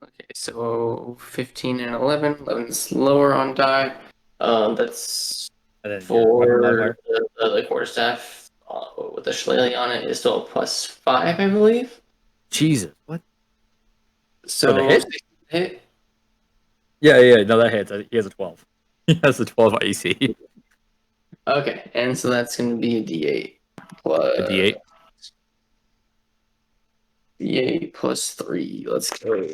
Okay, so 15 and 11. 11's lower on die. That's
And then your
for
weapon modifier.
the quarterstaff with the shillelagh on it is still a +5, I believe.
Jesus, what?
So
the hit?
hit.
Yeah, no, that hits. He has a 12. He has a 12 AC.
Okay, and so that's going to be a D8 plus
A D8.
D8 plus 3. Let's go.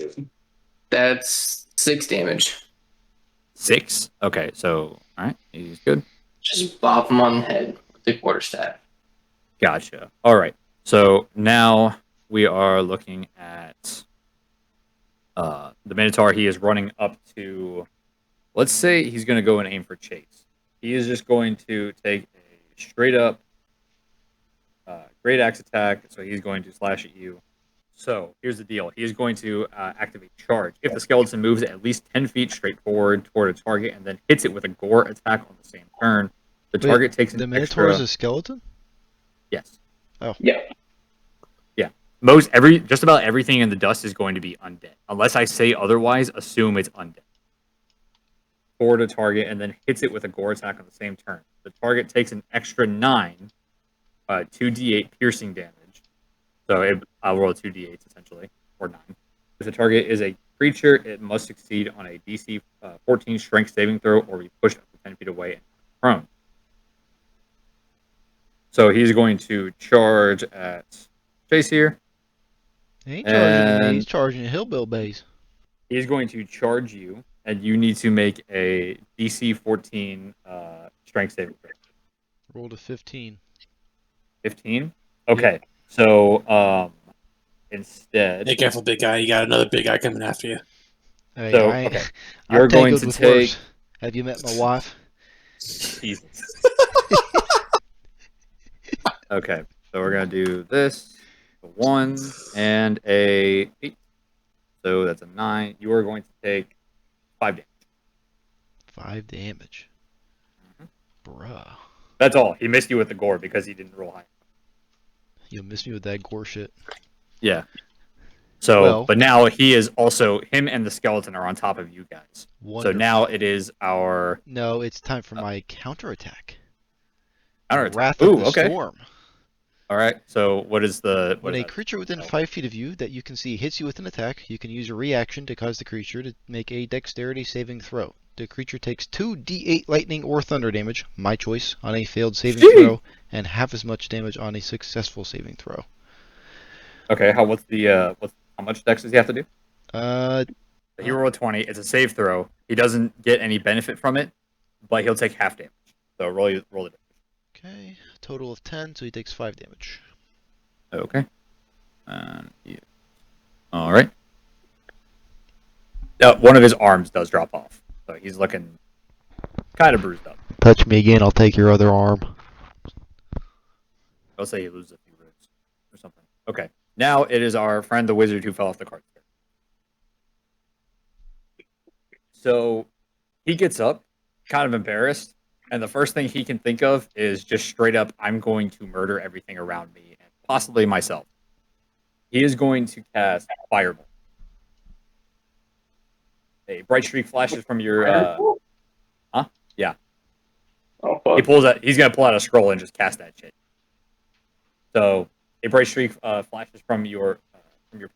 That's 6 damage.
6? Okay, so, alright, he's good.
Just bop him on the head with the quarterstaff.
Gotcha. Alright, so now we are looking at the Minotaur. He is running up to, let's say he's going to go and aim for Chase. He is just going to take a straight up great axe attack, so he's going to slash at you. So here's the deal. He is going to activate charge. If the skeleton moves at least 10 feet straight forward toward a target and then hits it with a gore attack on the same turn, the target takes
The
an
Minotaur
extra...
is a skeleton?
Yes.
Oh.
Yeah.
Yeah. Just about everything in the dust is going to be undead. Unless I say otherwise, assume it's undead. Toward a target and then hits it with a gore attack on the same turn. The target takes an extra 9, 2d8 piercing damage. So I'll roll 2d8s essentially, or 9. If the target is a creature, it must succeed on a DC 14 strength saving throw or be pushed up to 10 feet away and prone. So he's going to charge at Chase here.
He ain't charging me,
And-
he's charging Hillbill Base.
He's going to charge you, and you need to make a DC 14 strength saving throw.
Rolled a 15.
15? Okay, so instead...
Hey, careful, big guy. You got another big guy coming after you.
Hey,
So,
I,
okay.
I'm
You're going
tangled
to
with
take...
worse. Have you met my wife?
Jesus. Okay, so we're going to do this. A 1 and a 8. So that's a 9. You are going to take 5 damage.
5 damage.
Mhm.
Bruh.
That's all. He missed you with the gore because he didn't roll high.
You'll miss me with that gore shit.
Yeah. So,
Well-
but now he is also... Him and the skeleton are on top of you guys. So
Wonderful.
now it is our...
No, it's time for my counterattack.
counterattack.
Wrath
Ooh,
of the
okay.
Storm.
All right. So what is the...
When
what is
a
that?
creature within 5 feet of you that you can see hits you with an attack, you can use a reaction to cause the creature to make a dexterity saving throw. The creature takes 2d8 lightning or thunder damage, my choice, on a failed saving
Gee.
throw, and half as much damage on a successful saving throw.
Okay. How much dex does he have to do? He rolled a 20. It's a save throw. He doesn't get any benefit from it, but he'll take half damage. So roll it.
Okay, total of 10, so he takes 5 damage.
Okay. Yeah. All right. One of his arms does drop off, so he's looking kind of bruised up.
Touch me again, I'll take your other arm.
I'll say he loses a few ribs or something. Okay. Now it is our friend the wizard who fell off the cart. So he gets up, kind of embarrassed, and the first thing he can think of is just straight up, I'm going to murder everything around me, and possibly myself. He is going to cast Fireball. A bright streak flashes from your. Huh? Yeah.
Oh, fuck.
He pulls out. He's gonna pull out a scroll and just cast that shit. So a bright streak flashes from your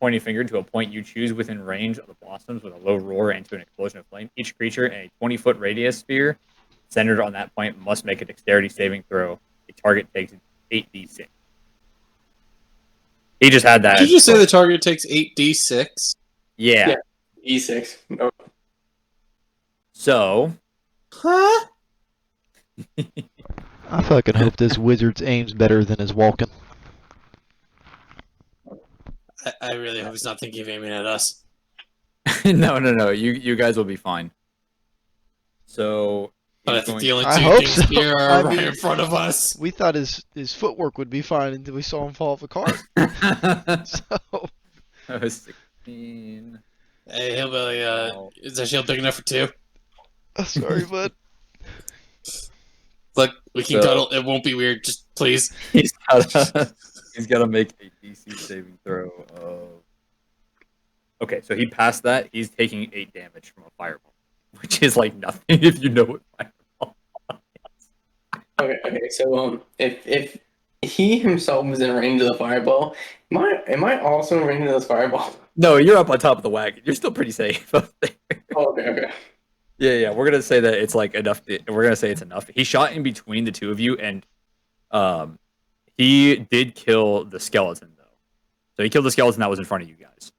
pointing finger to a point you choose within range of the blossoms with a low roar and to an explosion of flame. Each creature in a 20-foot radius sphere centered on that point must make a dexterity saving throw. A target takes 8d6. He just had that.
Did you just say the target takes 8d6?
Yeah.
Yeah. E6. No.
Huh?
So
I fucking hope this wizard's aim's better than his walking.
I really hope he's not thinking of aiming at us.
no. You guys will be fine. So
But I
he's
think
going-
the only
I
two
hope
things
so.
here are
I
right
mean-
in front of us.
We thought his footwork would be fine until we saw him fall off a cart. So,
16.
Hey, Hillbilly, is that shield big enough for two?
sorry, bud.
Look, we can
So-
cuddle. It won't be weird. Just please.
He's gotta make a DC saving throw of. Okay, so he passed that. He's taking 8 damage from a fireball, which is like nothing if you know what fireball.
Okay. So if he himself was in range of the fireball, am I also in range of this fireball?
No, you're up on top of the wagon. You're still pretty safe up there.
Oh, okay.
Yeah. We're gonna say that it's like enough. We're gonna say it's enough. He shot in between the two of you, and he did kill the skeleton though. So he killed the skeleton that was in front of you guys.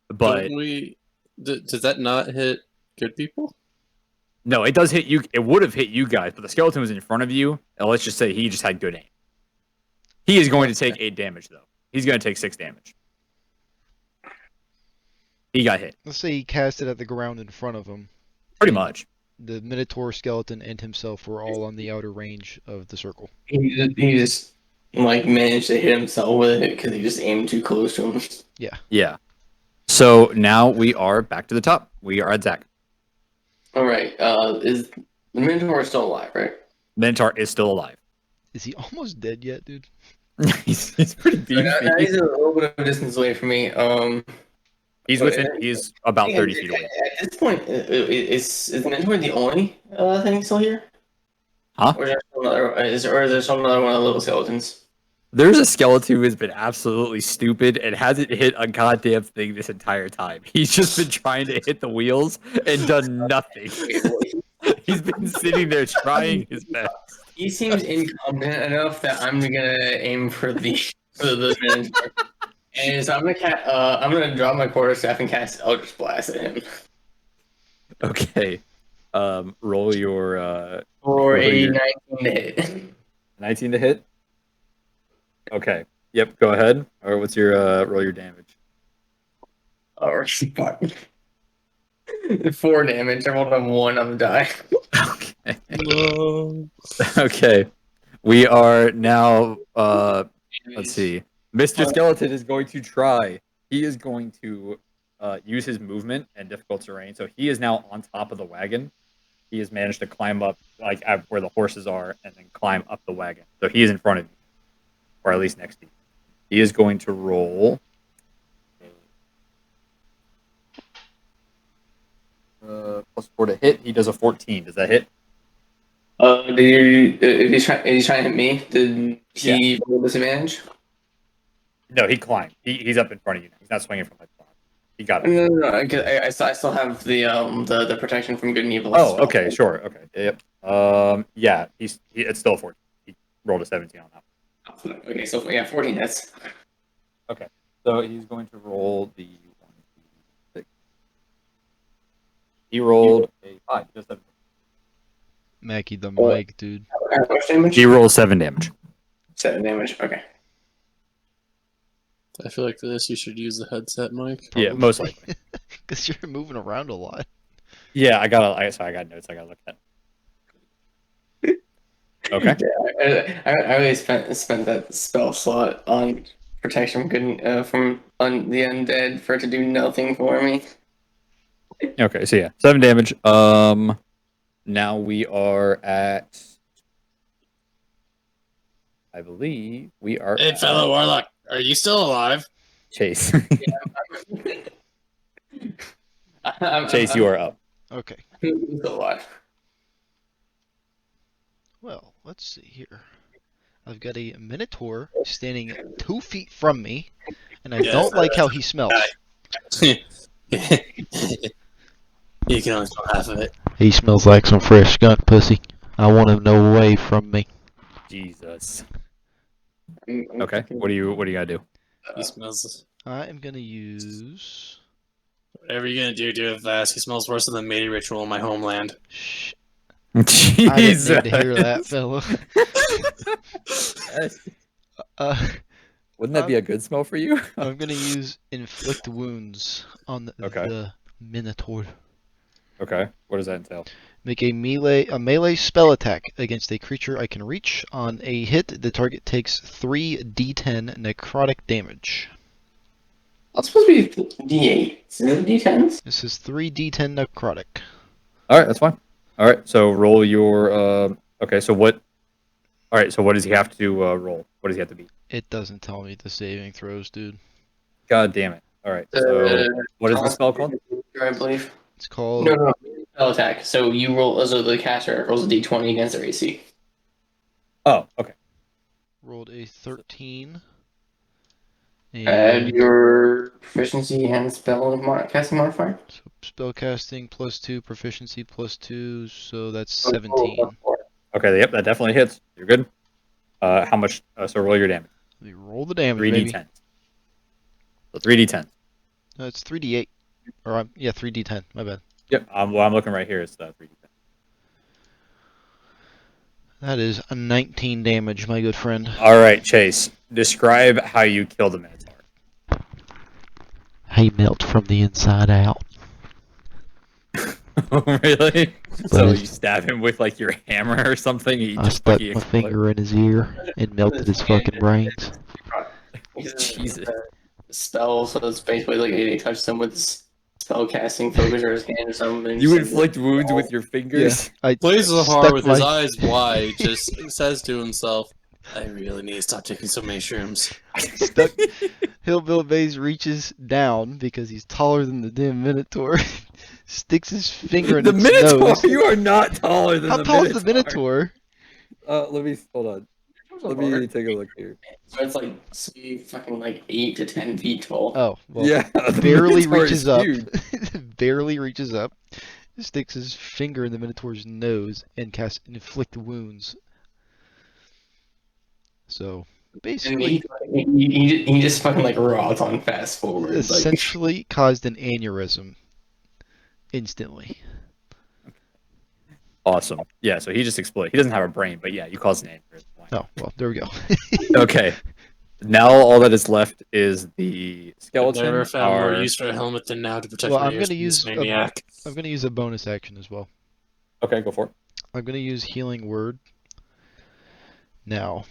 But
does that not hit good people?
no, it does hit you. It would have hit you guys, but the skeleton was in front of you. And let's just say he just had good aim. He is going to take 8 damage though. He's going to take 6 damage. He got hit.
Let's say he cast it at the ground in front of him.
Pretty much.
The Minotaur skeleton and himself were all on the outer range of the circle.
He just like managed to hit himself with it because he just aimed too close to him.
Yeah. So now we are back to the top. We are at Zach.
All right. Is the Minotaur still alive? Right.
Minotaur is still alive.
Is he almost dead yet, dude?
he's pretty
So now he's
beefy.
a little bit of a distance away from me.
He's about 30 feet away.
At this point, is the Minotaur the only thing still here?
Huh?
Or is there still another? Is there still another one of the little skeletons?
There's a skeleton who has been absolutely stupid and hasn't hit a goddamn thing this entire time. He's just been trying to hit the wheels and done nothing. He's been sitting there trying his best.
He seems incompetent enough that I'm gonna aim for the Minotaur. And so I'm gonna drop my quarterstaff and cast Eldritch Blast at him
Okay. Roll your
for a
your-
19 to hit.
19 to hit. Okay. Yep. Go ahead. Or what's your roll your damage?
Or fuck. 4 damage. I rolled a 1 on the die.
Okay. Okay. We are now. Let's see. Mr. Skeleton is going to try. He is going to use his movement and difficult terrain. So he is now on top of the wagon. He has managed to climb up, like at where the horses are, and then climb up the wagon. So he is in front of you, or at least next to you. He is going to roll. +4 to hit. He does a 14. Does that hit?
If he's trying to hit me, did he roll disadvantage?
No, he climbed. He's up in front of you now. He's not swinging from like the bottom. He got it.
No. I still have the protection from good and evil.
Oh, okay, sure, okay, yep. Yeah, it's still a 14. He rolled a 17 on that.
Okay, so yeah, 14 hits.
So he's going to roll the 1, 2, 6, He rolled a 5. Just a-
Mackie the mic, dude.
How much damage?
He rolled 7 damage.
7 damage. Okay.
I feel like for this you should use the headset mic.
Yeah, most likely.
Because you're moving around a lot.
Yeah, I got notes I gotta look at. Okay.
Yeah, I always spent that spell slot on protection from the undead for it to do nothing for me.
Okay, so yeah, 7 damage. Now we are at. I believe we are.
Hey,
at
fellow warlock, are you still alive?
Chase.
Chase,
You are up.
Okay.
Who's alive?
Well, let's see here. I've got a Minotaur standing 2 feet from me, and I
Yes,
don't like how he smells.
You can only smell half of it.
He smells like some fresh skunk pussy. I want him no away from me.
Jesus. Okay. What do you gotta do?
He smells.
I am gonna use.
Whatever you're gonna do it fast. He smells worse than the mating ritual in my homeland.
Shh.
Jesus.
I didn't need to hear that, fella.
Wouldn't that be a good smell for you?
I'm gonna use inflict wounds on
Okay.
the Minotaur.
Okay. What does that entail?
Make a melee spell attack against a creature I can reach. On a hit, the target takes 3d10 necrotic damage.
That's supposed to be D8. Is it D10s?
This is 3d10 necrotic.
All right, that's fine. All right, so roll your. Okay, so what? All right, so what does he have to roll? What does he have to beat?
It doesn't tell me the saving throws, dude.
God damn it! All right, so what is the spell called?
I believe.
It's called.
No, spell attack. So you roll, so the caster rolls a D20 against their AC.
Oh, okay.
Rolled a 13.
Add
And
your proficiency and casting modifier.
so spellcasting +2, proficiency +2, so that's
Oh,
17.
Okay, yep, that definitely hits. You're good. How much? So roll your damage.
Let me roll the damage,
3d10.
baby.
So 3d10.
No, it's 3d8. Or, yeah, 3d10. My bad.
Yep. Well, I'm looking right here. It's 3d10.
That is a 19 damage, my good friend.
All right, Chase. Describe how you kill the Minotaur.
He melts from the inside out.
Really?
But
So
it's-
you stab him with like your hammer or something? And he
I
just
stuck
fucking
my
explodes?
finger in his ear and melted his fucking brains.
Jesus.
Spell, so it's basically like he touched him with his spell casting focus or his hand or something.
You inflict wounds with your fingers?
I
Plays the
stuck
hard with his
my-
eyes wide, just says to himself, I really need to stop taking so many shrooms.
stuck. Hillbilly Bays reaches down because he's taller than the damn Minotaur. Sticks his finger in
The
its
Minotaur?
nose.
You are not taller than
How
the
tall
Minotaur.
is the Minotaur?
Let me hold on. Let me take a look here.
So it's like fucking like 8 to 10 feet tall.
Oh, well,
Yeah, the
barely
Minotaur
reaches
is
up.
huge.
Barely reaches up. Sticks his finger in the Minotaur's nose and casts inflict wounds. So
And
basically,
he just fucking like rots on fast forward. Like,
essentially caused an aneurysm instantly.
Awesome. Yeah, so he just exploded. He doesn't have a brain, but yeah, you caused an aneurysm.
Oh well, there we go.
Okay. Now all that is left is the
I've
skeleton.
never found more
our-
use for a helmet than now to protect
Well,
my
I'm
ears
gonna
from this
use a-
maniac.
I'm gonna use a bonus action as well.
Okay, go for it.
I'm gonna use healing word. Now,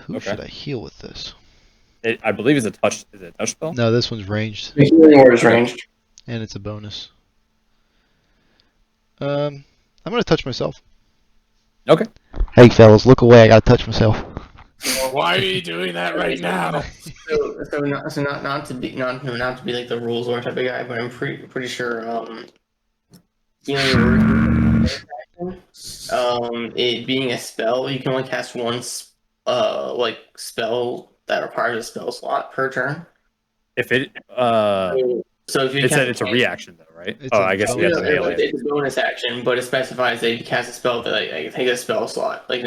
who
Okay.
should I heal with this?
I believe it's a touch. Is it a touch spell?
No, this one's ranged,
the healing word is ranged.
and it's a bonus. I'm gonna touch myself.
Okay.
Hey fellas, look away! I gotta touch myself.
Why are you doing that right now?
Not to be like the rules or type of guy, but I'm pretty sure healing word it being a spell, you can only cast one like spell that requires a spell slot per turn.
If it
So if you
it said
cast
it's a reaction though, right?
It's
Oh,
a
I guess you have to
bonus
melee it.
It's a bonus action, but it specifies that you cast a spell that like take a spell slot. Like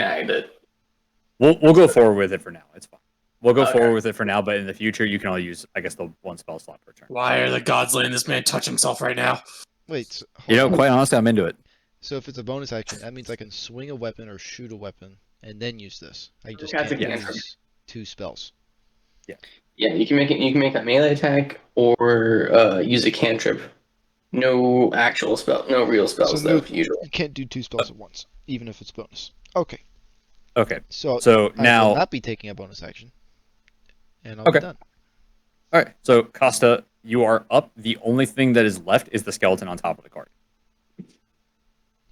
We'll go forward with it for now. It's fine. We'll go
Okay.
forward with it for now, but in the future you can only use, I guess, the one spell slot per turn.
Why are the gods letting this man touch himself right now?
Wait, so,
You know,
hold on.
quite honestly, I'm into it.
So if it's a bonus action, that means I can swing a weapon or shoot a weapon and then use this. I just
That's
can't
a cantrip.
use 2 spells.
Yeah, you can make it. You can make a melee attack or use a cantrip. No actual spell. No real spells
So no,
though. Usually.
you can't do 2 spells at once, even if it's bonus. Okay,
Okay.
so
So
I will
now,
not be taking a bonus action, and I'll
Okay.
be done.
all right. So Costa, you are up. The only thing that is left is the skeleton on top of the cart.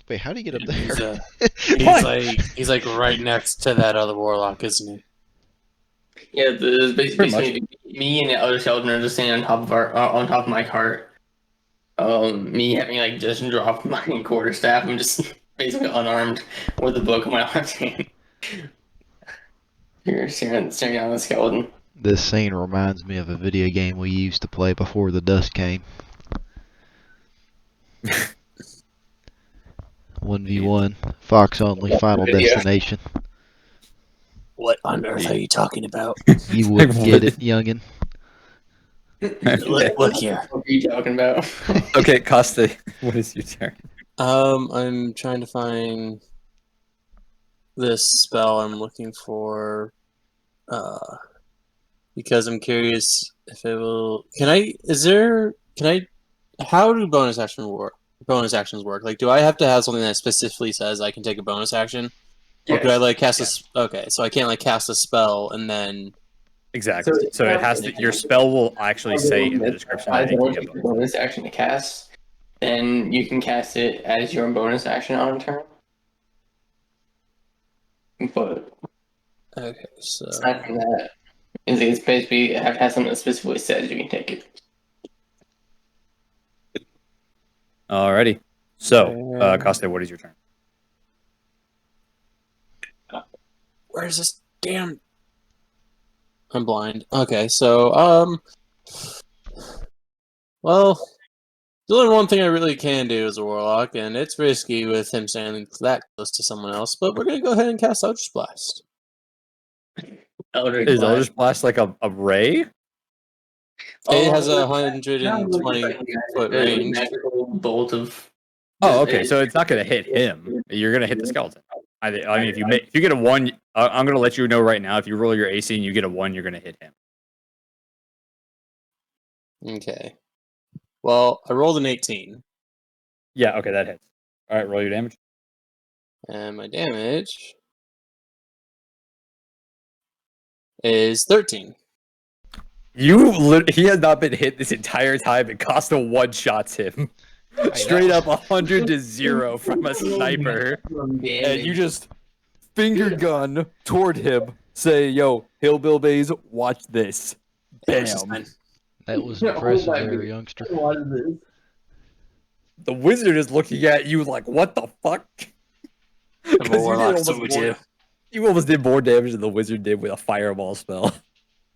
Wait, how do you get up
He's,
there?
he's like right next to that other warlock, isn't he?
Yeah, the
Pretty
basically me and the other skeleton are just standing on top of on top of my cart. Me having like just dropped my quarterstaff. I'm just basically unarmed with the book in my left hand. You're staring down the skeleton.
This scene reminds me of a video game we used to play before the dust came. 1v1, Fox only, Final
Video.
Destination.
What on earth are you talking about?
You wouldn't get it, youngin.
Look here.
What are you talking about?
Okay, Costa, what is your turn?
I'm trying to find this spell I'm looking for. Because I'm curious if it will. How do bonus actions work? Bonus actions work. Like, do I have to have something that specifically says I can take a bonus action, or could I like cast a? Okay, so I can't like cast a spell and then.
Exactly. So it has to. Your spell will actually say in the description that it can be a bonus.
bonus action to cast, then you can cast it as your bonus action on a turn. But
Okay, so
aside from that, it's basically have to have something that specifically says you can take it.
Alrighty. So, Costa, what is your turn?
where's this damn? I'm blind. Okay, so well, there's only one thing I really can do as a warlock, and it's risky with him standing that close to someone else. But we're gonna go ahead and cast Eldritch Blast.
Eldritch
Is
Blast.
Eldritch Blast like a ray?
It has a
Oh,
120-foot
the
range.
magical bolt of.
Oh, okay. So it's not going to hit him. You're going to hit the skeleton. I mean, if you get a 1, I'm going to let you know right now. If you roll your AC and you get a 1, you're going to hit him.
Okay. Well, I rolled an 18,
Yeah. Okay, that hits. All right, roll your damage.
and my damage is 13.
He has not been hit this entire time, and Costa one-shots him. Straight up 100 to 0 from a sniper. And you just finger gun toward him, say, yo, Hillbill Bays, watch this. Bam.
That was impressive there, youngster.
The wizard is looking at you like, what the fuck?
I'm a warlock, so would you?
You almost did more damage than the wizard did with a fireball spell.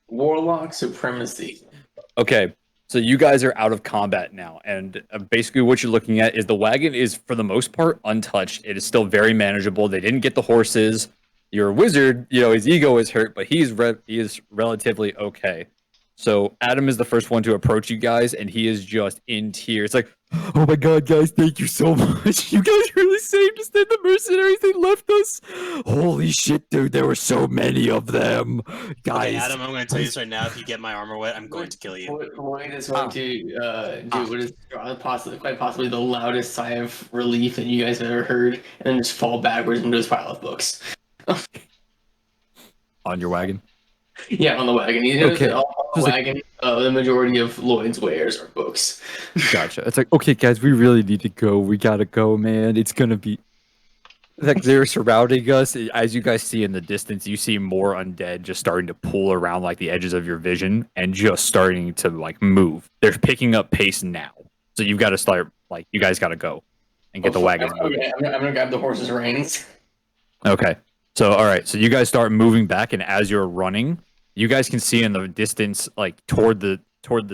Warlock supremacy.
Okay, so you guys are out of combat now, and basically what you're looking at is the wagon is, for the most part, untouched. It is still very manageable. They didn't get the horses. Your wizard, his ego is hurt, but he is relatively okay. So Adam is the first one to approach you guys, and he is just in tears. Like, oh my god, guys, thank you so much. You guys really saved us. Then the mercenaries, they left us. Holy shit, dude, there were so many of them. Guys.
Okay, Adam, I'm going to tell you this right now. If you get my armor wet, I'm going to kill you.
Lloyd is going to do what is quite possibly the loudest sigh of relief that you guys have ever heard, and then just fall backwards into his pile of books.
On your wagon?
Yeah, on the wagon. You know,
Okay.
on the wagon, the majority of Lloyd's wares are books.
Gotcha. It's like, okay, guys, we really need to go. We gotta go, man. It's gonna be like they're surrounding us. As you guys see in the distance, you see more undead just starting to pull around like the edges of your vision and just starting to like move. They're picking up pace now. So you've got to start like you guys gotta go and get the wagons moving.
Okay, I'm gonna grab the horse's reins.
Okay. So all right. So you guys start moving back, and as you're running, you guys can see in the distance, like toward the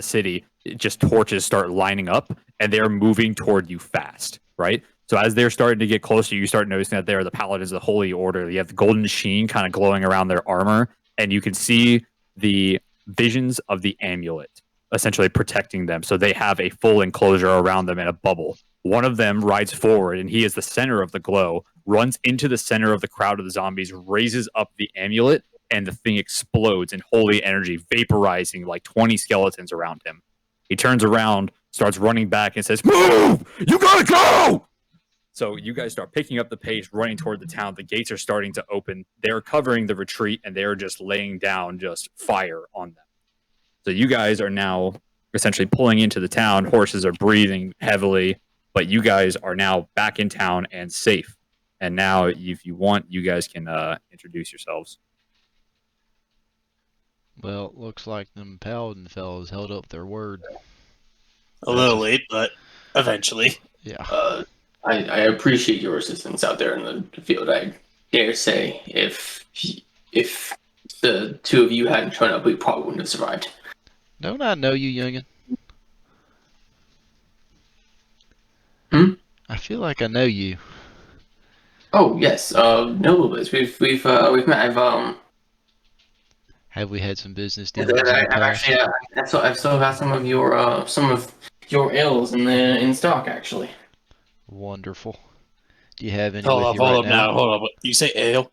city, just torches start lining up, and they're moving toward you fast, right? So as they're starting to get closer, you start noticing that they're the paladins of the Holy Order. You have the golden sheen kind of glowing around their armor, and you can see the visions of the amulet. essentially protecting them. So they have a full enclosure around them in a bubble. One of them rides forward, and he is the center of the glow, runs into the center of the crowd of the zombies, raises up the amulet, and the thing explodes in holy energy, vaporizing like 20 skeletons around him. He turns around, starts running back, and says, "Move! You gotta go!" So you guys start picking up the pace, running toward the town. The gates are starting to open. They're covering the retreat, and they're just laying down just fire on them. So you guys are now essentially pulling into the town. Horses are breathing heavily, but you guys are now back in town and safe. And now, if you want, you guys can introduce yourselves.
Well, looks like them paladin fellows held up their word.
A little late, but eventually.
Yeah.
I appreciate your assistance out there in the field. I dare say, if the two of you hadn't shown up, we probably wouldn't have survived.
Don't I know you, youngin? I feel like I know you.
Oh yes, no, Liz. We've met.
Have we had some business dealings in the
I've
past?
actually I've still got some of your ales in stock actually.
Wonderful. Do you have any
Hold
with
up,
you right
hold up
now?
now. Hold up. You say ale?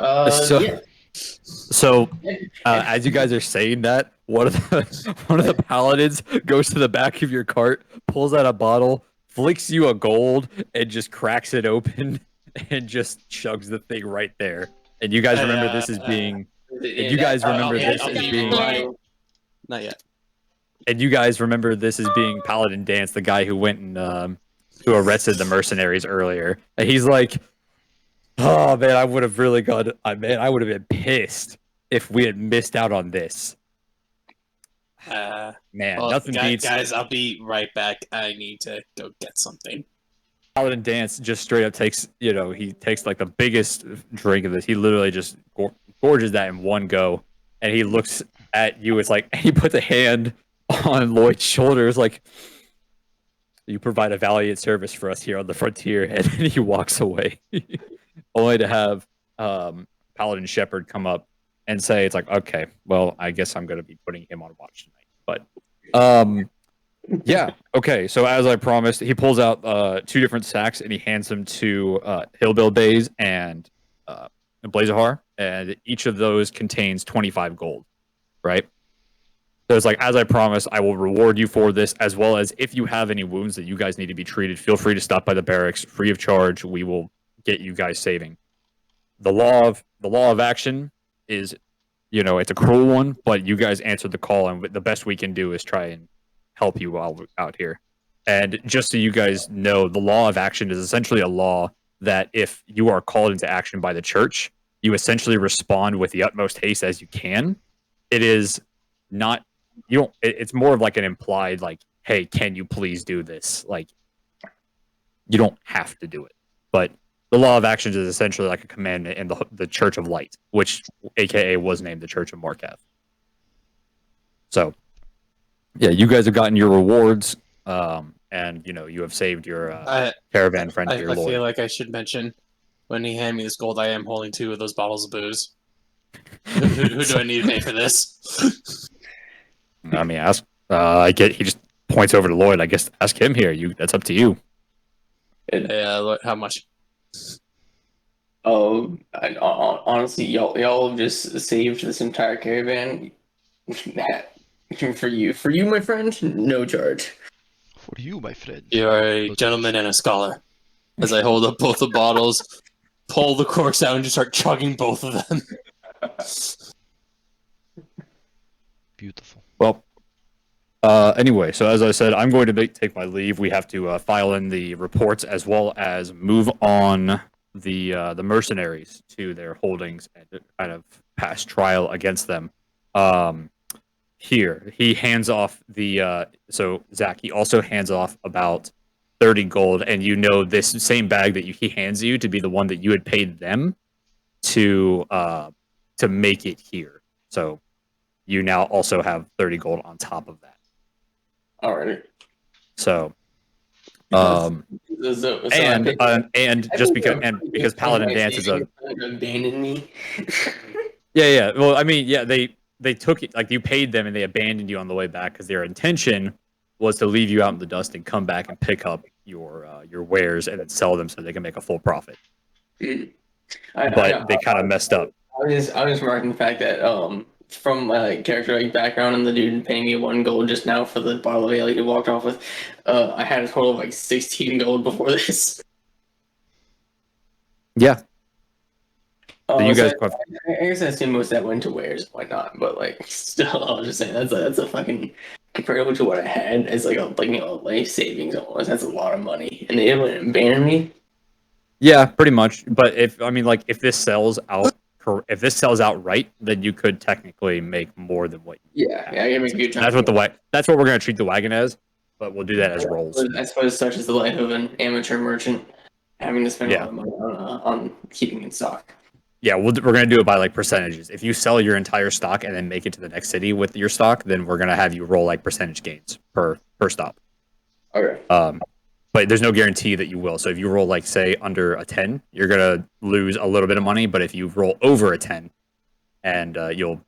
So-
Yeah.
So, as you guys are saying that, one of the paladins goes to the back of your cart, pulls out a bottle, flicks you a gold, and just cracks it open and just chugs the thing right there. And you guys remember this as being. And you guys remember this as being.
Not yet.
And you guys remember this as being Paladin Dance, the guy who went and who arrested the mercenaries earlier. And he's like, "Oh man, I would have really got. I would have been pissed if we had missed out on this. Man,
Well,
nothing beats
guys, I'll be right back. I need to go get something.
Paladin Dance. Just straight up takes, he takes like the biggest drink of this. He literally just gorges that in one go, and he looks at you. It's like, and he puts a hand on Lloyd's shoulders, like, "You provide a valiant service for us here on the frontier," and then he walks away, only to have Paladin Shepherd come up and say, "It's like, okay, well, I guess I'm going to be putting him on watch tonight." But yeah, okay. So as I promised, he pulls out 2 different sacks and he hands them to Hillbill Bays and Blazahar, and each of those contains 25 gold, right? So it's like, as I promised, I will reward you for this, as well as if you have any wounds that you guys need to be treated, feel free to stop by the barracks, free of charge. We will get you guys saving. The law of action is, it's a cruel one, but you guys answered the call, and the best we can do is try and help you out here. And just so you guys know, the law of action is essentially a law that if you are called into action by the church, you essentially respond with the utmost haste as you can. It is not. It's more of like an implied, like, "Hey, can you please do this?" Like, you don't have to do it, but the law of actions is essentially like a commandment in the Church of Light, which AKA was named the Church of Markath. So, yeah, you guys have gotten your rewards, and you have saved your caravan friend,
I
your Lord.
feel like I should mention, when he handed me this gold, I am holding 2 of those bottles of booze. Who do I need to pay for this?
I mean, ask. He just points over to Lloyd. I guess ask him here. That's up to you.
Yeah, how much?
Oh, honestly, y'all have just saved this entire caravan. For you, my friend, no charge.
For you, my friend.
You're a gentleman and a scholar. As I hold up both the bottles, pull the corks out, and just start chugging both of them.
Beautiful.
Well, anyway, so as I said, I'm going to take my leave. We have to file in the reports as well as move on the mercenaries to their holdings and kind of pass trial against them. Here, he hands off so Zach, he also hands off about 30 gold, and this same bag that he hands you to be the one that you had paid them to make it here. So you now also have 30 gold on top of that.
All right.
So,
and
because Paladin Dance is
abandon me.
yeah. Well, I mean, yeah, they took it like you paid them and they abandoned you on the way back because their intention was to leave you out in the dust and come back and pick up your wares and then sell them so they can make a full profit. But they kind of messed up.
I was just marking the fact that from my character background and the dude paying me 1 gold just now for the bottle of ale he walked off with, I had a total of 16 gold before this.
Yeah. So you guys,
I guess I assume most of that went to wares and whatnot, but still, I was just saying that's a fucking compared to what I had as a life savings almost. That's a lot of money, and they didn't abandon me.
yeah, pretty much. But if this sells out, right, then you could technically make more than what.
Yeah, I can make a good chunk.
That's what we're gonna treat the wagon as, but we'll do that as rolls.
I suppose such is the life of an amateur merchant, having to spend a lot of money on keeping in stock.
Yeah, we're gonna do it by percentages. If you sell your entire stock and then make it to the next city with your stock, then we're gonna have you roll percentage gains per stop.
Okay.
But there's no guarantee that you will. So if you roll say under a 10, you're gonna lose a little bit of money. But if you roll over a 10, and you'll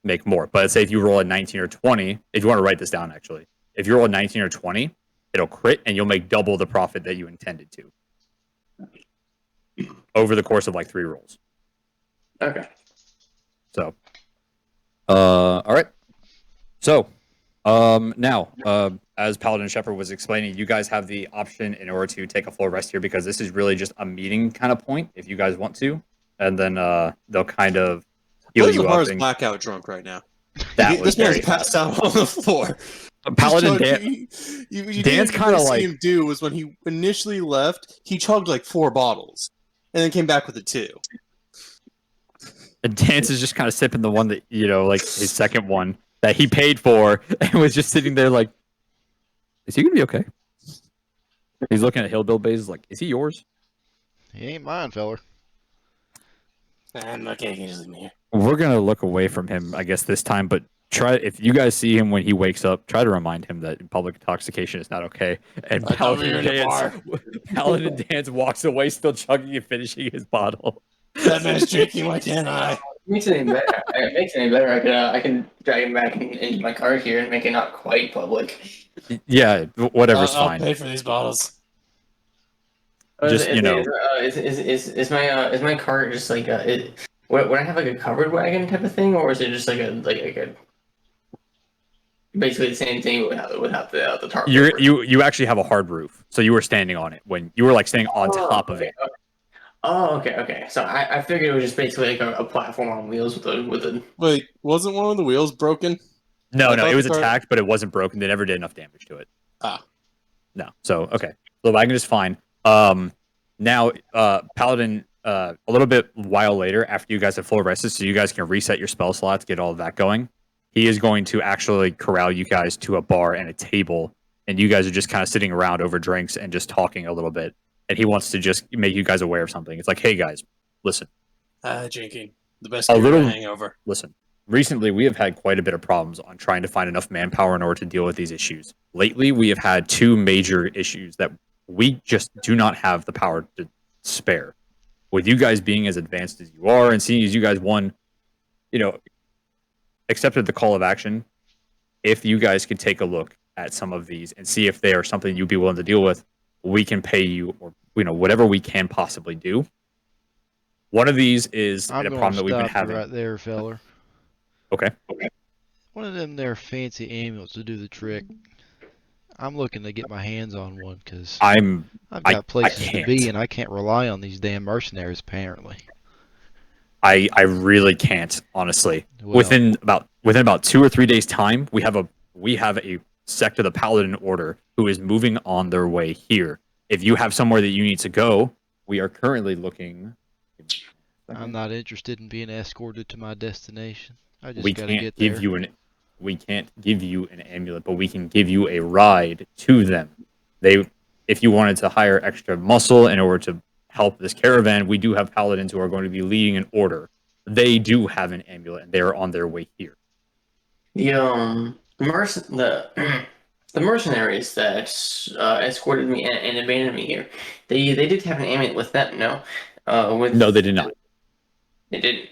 make more. But say if you roll a 19 or 20, if you want to write this down actually, if you roll a 19 or 20, it'll crit and you'll make double the profit that you intended to over the course of 3 rolls.
Okay.
So, all right. So, now, as Paladin Shepherd was explaining, you guys have the option in order to take a full rest here because this is really just a meeting kind of point if you guys want to, and then they'll kind of heal you up.
Blackout drunk right now.
This
man's passed out on the floor.
Paladin
Dan's kind of him do was when he initially left, he chugged 4 bottles, and then came back with a 2.
And Dance is just kind of sipping the one that his second one that he paid for, and was just sitting there is he gonna be okay? He's looking at Hillbill Bays is he yours?
He ain't mine, feller.
I'm okay, he just leave me here.
We're gonna look away from him, I guess, this time. But if you guys see him when he wakes up, try to remind him that public intoxication is not okay. And Paladin Dance walks away, still chugging and finishing his bottle.
That man's drinking. Why can't I?
Makes it any better. It makes it any better. I can drag him back into my car here and make it not quite public.
Yeah, whatever's
I'll
fine.
pay for these bottles.
Just
is my cart just would I have a covered wagon type of thing, or is it just a basically the same thing without the tarp?
You actually have a hard roof, so you were standing on it when you were standing on top of it.
Okay. Oh, okay. So I figured it was just basically a platform on wheels with a.
Wait, wasn't one of the wheels broken?
No, it was attacked, but it wasn't broken. They never did enough damage to it.
Ah.
No. So okay, the wagon is fine. Now, Paladin, a little bit while later, after you guys have full rested, so you guys can reset your spell slots, get all of that going. He is going to actually corral you guys to a bar and a table, and you guys are just kind of sitting around over drinks and just talking a little bit. And he wants to just make you guys aware of something. It's hey guys, listen.
Drinking. The best hangover.
Listen, recently we have had quite a bit of problems on trying to find enough manpower in order to deal with these issues. Lately, we have had 2 major issues that we just do not have the power to spare. With you guys being as advanced as you are, and seeing as you guys accepted the call of action, if you guys could take a look at some of these and see if they are something you'd be willing to deal with, we can pay you, or whatever we can possibly do. One of these is a problem that we've been having.
Right there, feller.
Okay.
One of them there fancy amulets to do the trick. I'm looking to get my hands on one because I've got places to be and I can't rely on these damn mercenaries apparently.
I really can't, honestly.
Well,
within about 2 or 3 days time, we have a sect of the Paladin Order who is moving on their way here. If you have somewhere that you need to go, we are currently looking.
I'm not interested in being escorted to my destination. I just
we
gotta
can't
get there.
we can't give you an amulet, but we can give you a ride to them. If you wanted to hire extra muscle in order to help this caravan, we do have paladins who are going to be leading an order. They do have an amulet, and they are on their way here.
The mercenaries that escorted me and abandoned me here, they did have an amulet with them, no?
No, they did not.
They didn't.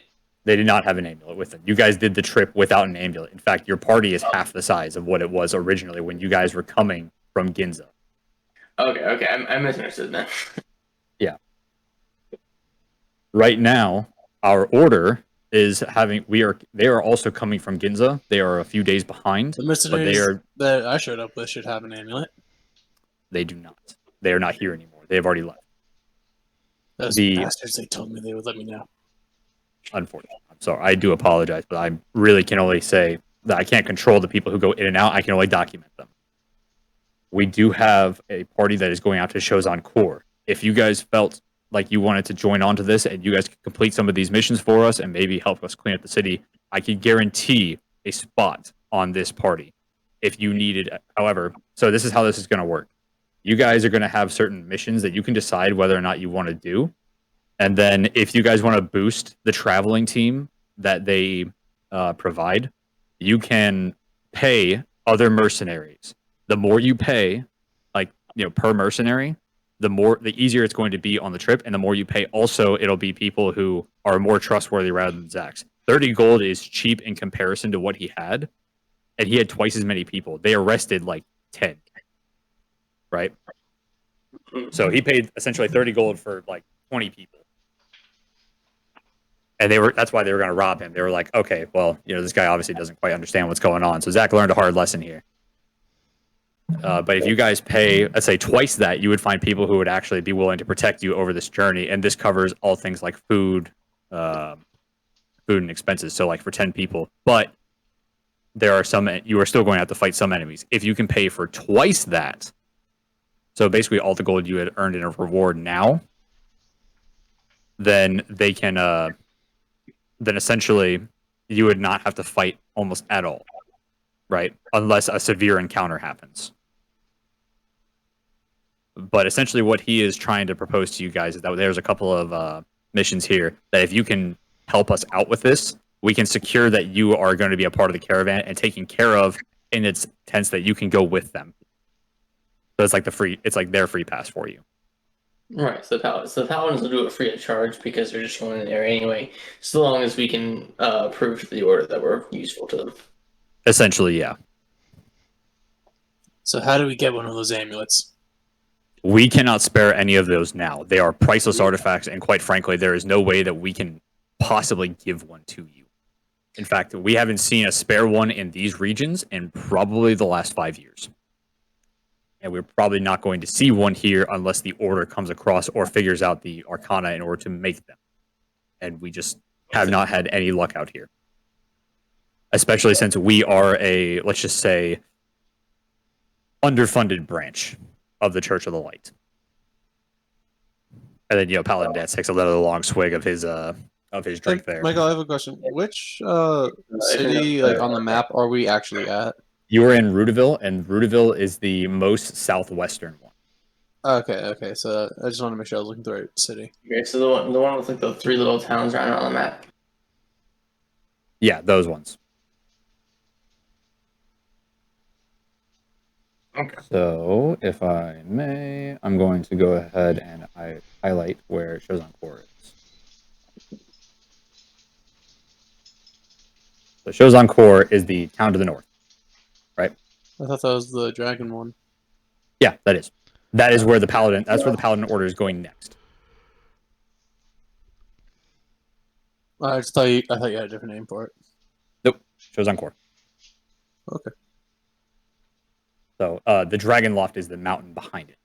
They did not have an amulet with them. You guys did the trip without an amulet. In fact, your party is half the size of what it was originally when you guys were coming from Ginza.
Okay, I misunderstood then.
Right now, our order is they are also coming from Ginza. They are a few days behind,
The
but
mercenaries that I showed up with should have an amulet.
they do not. They are not here anymore. They have already left.
Those
The-
bastards, they told me they would let me know.
Unfortunately, I'm sorry. I do apologize, but I really can only say that I can't control the people who go in and out. I can only document them. We do have a party that is going out to shows on core. If you guys felt like you wanted to join on to this and you guys could complete some of these missions for us and maybe help us clean up the city, I could guarantee a spot on this party if you needed. However, so this is how this is going to work. You guys are going to have certain missions that you can decide whether or not you want to do. And then if you guys want to boost the traveling team that they provide, you can pay other mercenaries. The more you pay, per mercenary, the easier it's going to be on the trip, and the more you pay, also it'll be people who are more trustworthy rather than Zach's. 30 gold is cheap in comparison to what he had, and he had twice as many people. They arrested 10, right? So he paid essentially 30 gold for 20 people. And that's why they were going to rob him. They were like, okay, well, this guy obviously doesn't quite understand what's going on. So Zach learned a hard lesson here. But if you guys pay, let's say, twice that, you would find people who would actually be willing to protect you over this journey. And this covers all things like food and expenses. So for 10 people. But you are still going to have to fight some enemies. If you can pay for twice that, so basically all the gold you had earned in a reward now, then they can, then essentially you would not have to fight almost at all, right? Unless a severe encounter happens. But essentially what he is trying to propose to you guys is that there's a couple of missions here that if you can help us out with this, we can secure that you are going to be a part of the caravan and taken care of in its sense that you can go with them. So it's like their free pass for you.
Right, so the Paladins will do it free of charge because they're just going in there anyway, so long as we can prove to the order that we're useful to them.
Essentially, yeah.
So how do we get one of those amulets?
We cannot spare any of those now. They are priceless artifacts, and quite frankly, there is no way that we can possibly give one to you. In fact, we haven't seen a spare one in these regions in probably the last 5 years. And we're probably not going to see one here unless the order comes across or figures out the arcana in order to make them. And we just have not had any luck out here. Especially since we are a, let's just say, underfunded branch of the Church of the Light. And then, Paladin Dance takes another long swig of his drink there.
Michael, I have a question. Which city on the map are we actually at?
You are in Rudeville, and Rudeville is the most southwestern one.
Okay. So I just want to make sure I was looking at the right city.
Okay, so the one with the three little towns around on the map.
Yeah, those ones.
Okay.
So, if I may, I'm going to go ahead and I highlight where it shows on core is. So, shows on core is the town to the north, right?
I thought that was the dragon one.
Yeah, that is. That is where the paladin. That's where the paladin order is going next.
I thought you had a different name for it.
Nope, shows on core.
Okay.
So, the dragon loft is the mountain behind it.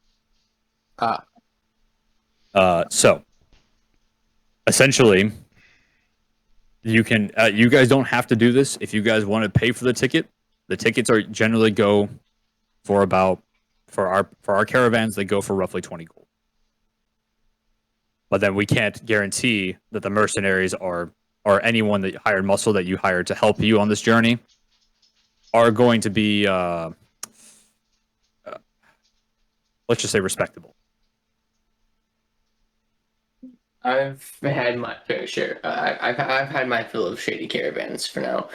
So, essentially, you can. You guys don't have to do this. If you guys want to pay for the tickets are generally go for our caravans. They go for roughly 20 gold. But then we can't guarantee that the mercenaries or anyone that you hired muscle that you hired to help you on this journey are going to be. Let's just say respectable.
I've had my fair share. I've had my fill of shady caravans for now.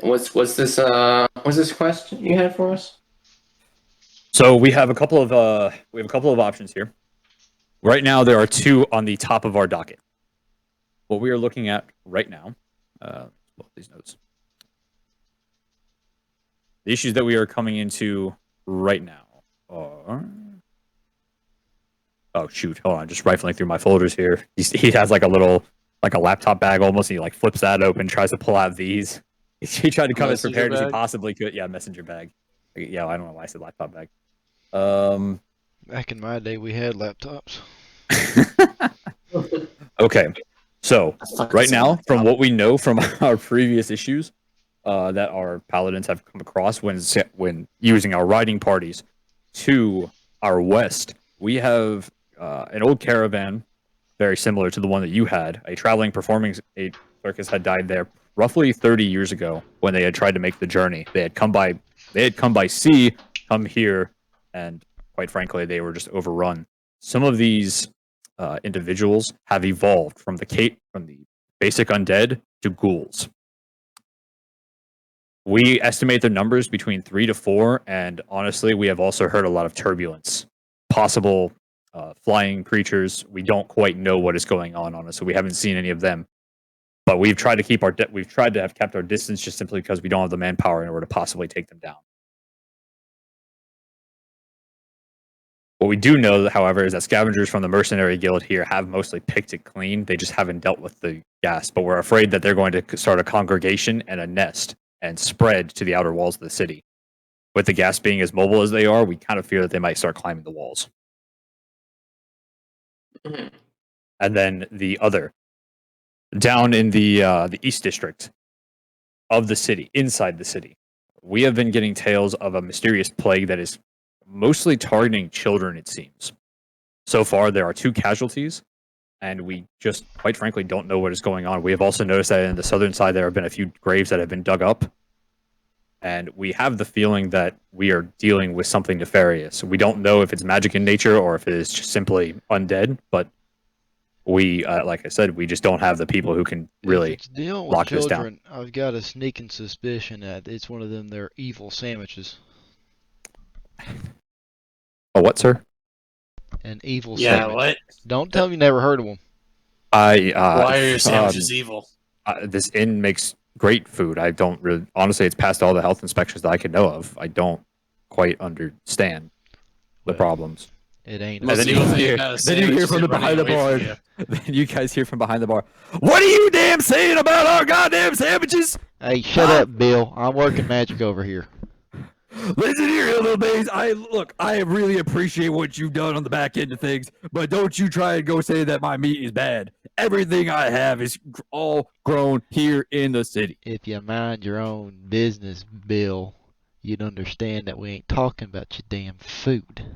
What's this quest you had for us?
So we have a couple of options here. Right now, there are two on the top of our docket. what we are looking at right now, pull up these notes. The issues that we are coming into right now are. Oh shoot! Hold on, just rifling through my folders here. He has like a little, like a laptop bag almost. And he like flips that open, tries to pull out these. He tried to come as
Messenger
prepared as he
bag?
possibly could. Yeah, messenger bag. Yeah, I don't know why I said laptop bag.
Back in my day, we had laptops.
Okay, so
Fuck
right
is a
now, from
laptop?
what we know from our previous issues, that our paladins have come across when using our riding parties to our west, we have an old caravan, very similar to the one that you had. A traveling performing a circus had died there roughly 30 years ago when they had tried to make the journey. They had come by sea, come here, and quite frankly, they were just overrun. Some of these individuals have evolved from the basic undead to ghouls. We estimate their numbers between 3 to 4, and honestly, we have also heard a lot of turbulence, possible flying creatures. We don't quite know what is going on, honestly. We haven't seen any of them, but we've tried to have kept our distance just simply because we don't have the manpower in order to possibly take them down. What we do know, however, is that scavengers from the mercenary guild here have mostly picked it clean. They just haven't dealt with the gas, but we're afraid that they're going to start a congregation and a nest and spread to the outer walls of the city. With the gas being as mobile as they are, we kind of fear that they might start climbing the walls.
Mhm.
And then the other, down in the East District of the city, inside the city, we have been getting tales of a mysterious plague that is mostly targeting children, it seems. So far, there are 2 casualties, and we just, quite frankly, don't know what is going on. We have also noticed that in the southern side, there have been a few graves that have been dug up, and we have the feeling that we are dealing with something nefarious. We don't know if it's magic in nature or if it is just simply undead, but we, like I said, we just don't have the people who can really
If it's dealing with
lock this down.
children, I've got a sneaking suspicion that it's one of them. They're evil sandwiches.
Oh, what, sir?
An evil
Yeah,
sandwich.
what?
Don't tell me you never heard of them.
I
Why are your sandwiches evil?
this inn makes great food. I don't really, honestly, it's past all the health inspections that I could know of. I don't quite understand the
Well,
problems.
It ain't.
And then
Most evil thing
you
about a
then you hear
sandwich
from
is
the
running
behind the
away from
bar.
you.
Then you guys hear from behind the bar. What are you damn saying about our goddamn sandwiches?
Hey, shut up, Bill. I'm working magic over here.
Listen here, little bays. I really appreciate what you've done on the back end of things, but don't you try and go say that my meat is bad. Everything I have is all grown here in the city.
If you mind your own business, Bill, you'd understand that we ain't talking about your damn food.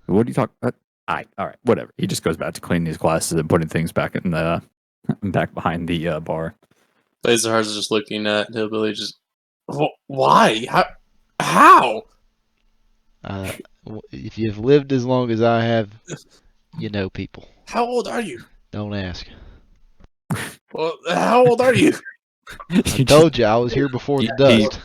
What are you talking about? All right, whatever. He just goes back to cleaning his glasses and putting things back in the back behind the bar.
Laserheart's is just looking at Hillbilly, just why? How?
If you've lived as long as I have, you know people.
How old are you?
Don't ask.
Well, how old are you?
I told you I was here before the dust.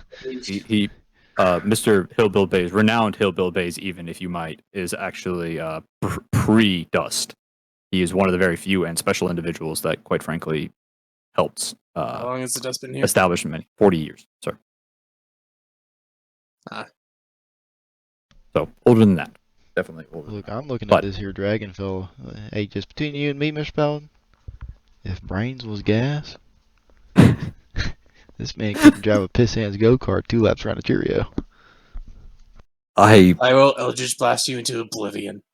Mr. Hillbill Bays, renowned Hillbill Bays, even if you might, is actually pre-dust. He is one of the very few and special individuals that, quite frankly, helped
How long has the dust been here?
establish many 40 years, sir.
Ah.
So older than that, definitely older.
Look,
than that.
I'm looking
But-
at this here dragon fellow. Hey, just between you and me, Mr. Paladin, if brains was gas, this man couldn't drive a piss hand's go-kart 2 laps around a Cheerio.
I will Eldritch Blast you into oblivion.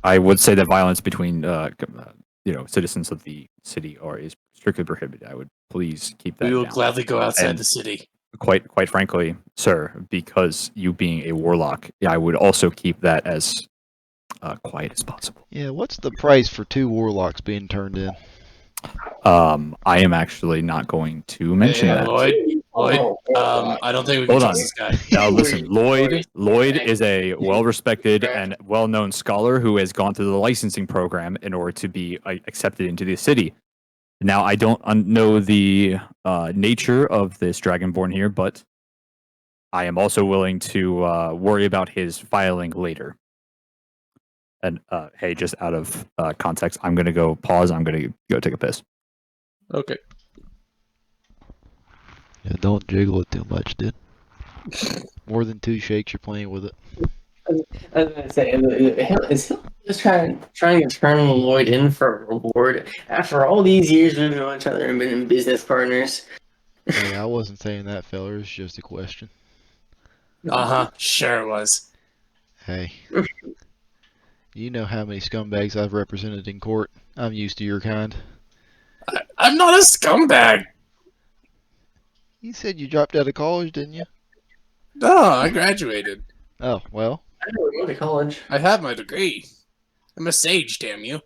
I would say that violence between citizens of the city is strictly prohibited. I would please keep that
We will
down.
gladly go outside
And-
the city.
Quite frankly, sir, because you being a warlock, I would also keep that as quiet as possible.
Yeah, what's the price for 2 warlocks being turned in?
I am actually not going to mention
Hey,
that.
Lloyd, I don't think we can
Hold
trust
on.
this guy.
Now listen, Lloyd is a well-respected and well-known scholar who has gone through the licensing program in order to be accepted into the city. Now I don't know the nature of this dragonborn here, but I am also willing to worry about his filing later. And hey, just out of context, I'm gonna go pause. I'm gonna go take a piss.
Okay.
Yeah, don't jiggle it too much, dude. More than 2 shakes, you're playing with it.
I was gonna say, is Hill just trying to turn Lloyd in for a reward after all these years we've known each other and been business partners?
Hey, I wasn't saying that, fella. It's just a question.
Sure it was.
Hey. You know how many scumbags I've represented in court. I'm used to your kind.
I'm not a scumbag.
You said you dropped out of college, didn't you?
No, I graduated.
Oh, well.
I never went to college.
I have my degree. I'm a sage, damn you.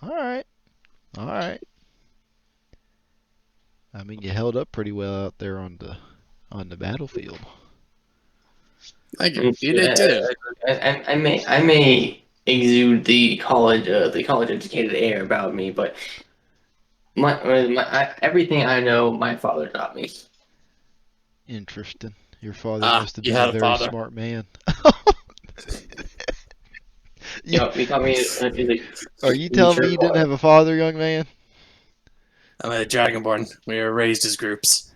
Alright. Alright. I mean, you held up pretty well out there on the battlefield.
Thank you. You did too.
I may exude the college educated air about me, but everything I know, my father taught me.
Interesting. Your father must have
you
been
had
a
a
very
father.
smart man.
You know, he taught me.
Are you telling me you didn't have a father, young man?
I'm a dragonborn. We were raised as groups.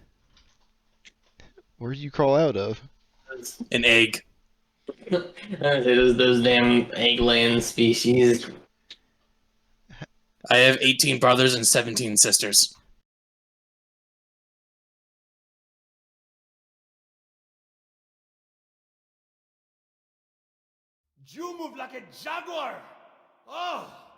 Where'd you crawl out of?
An egg.
I would say those damn egg-laying species.
I have 18 brothers and 17 sisters.
You move like a jaguar. Oh.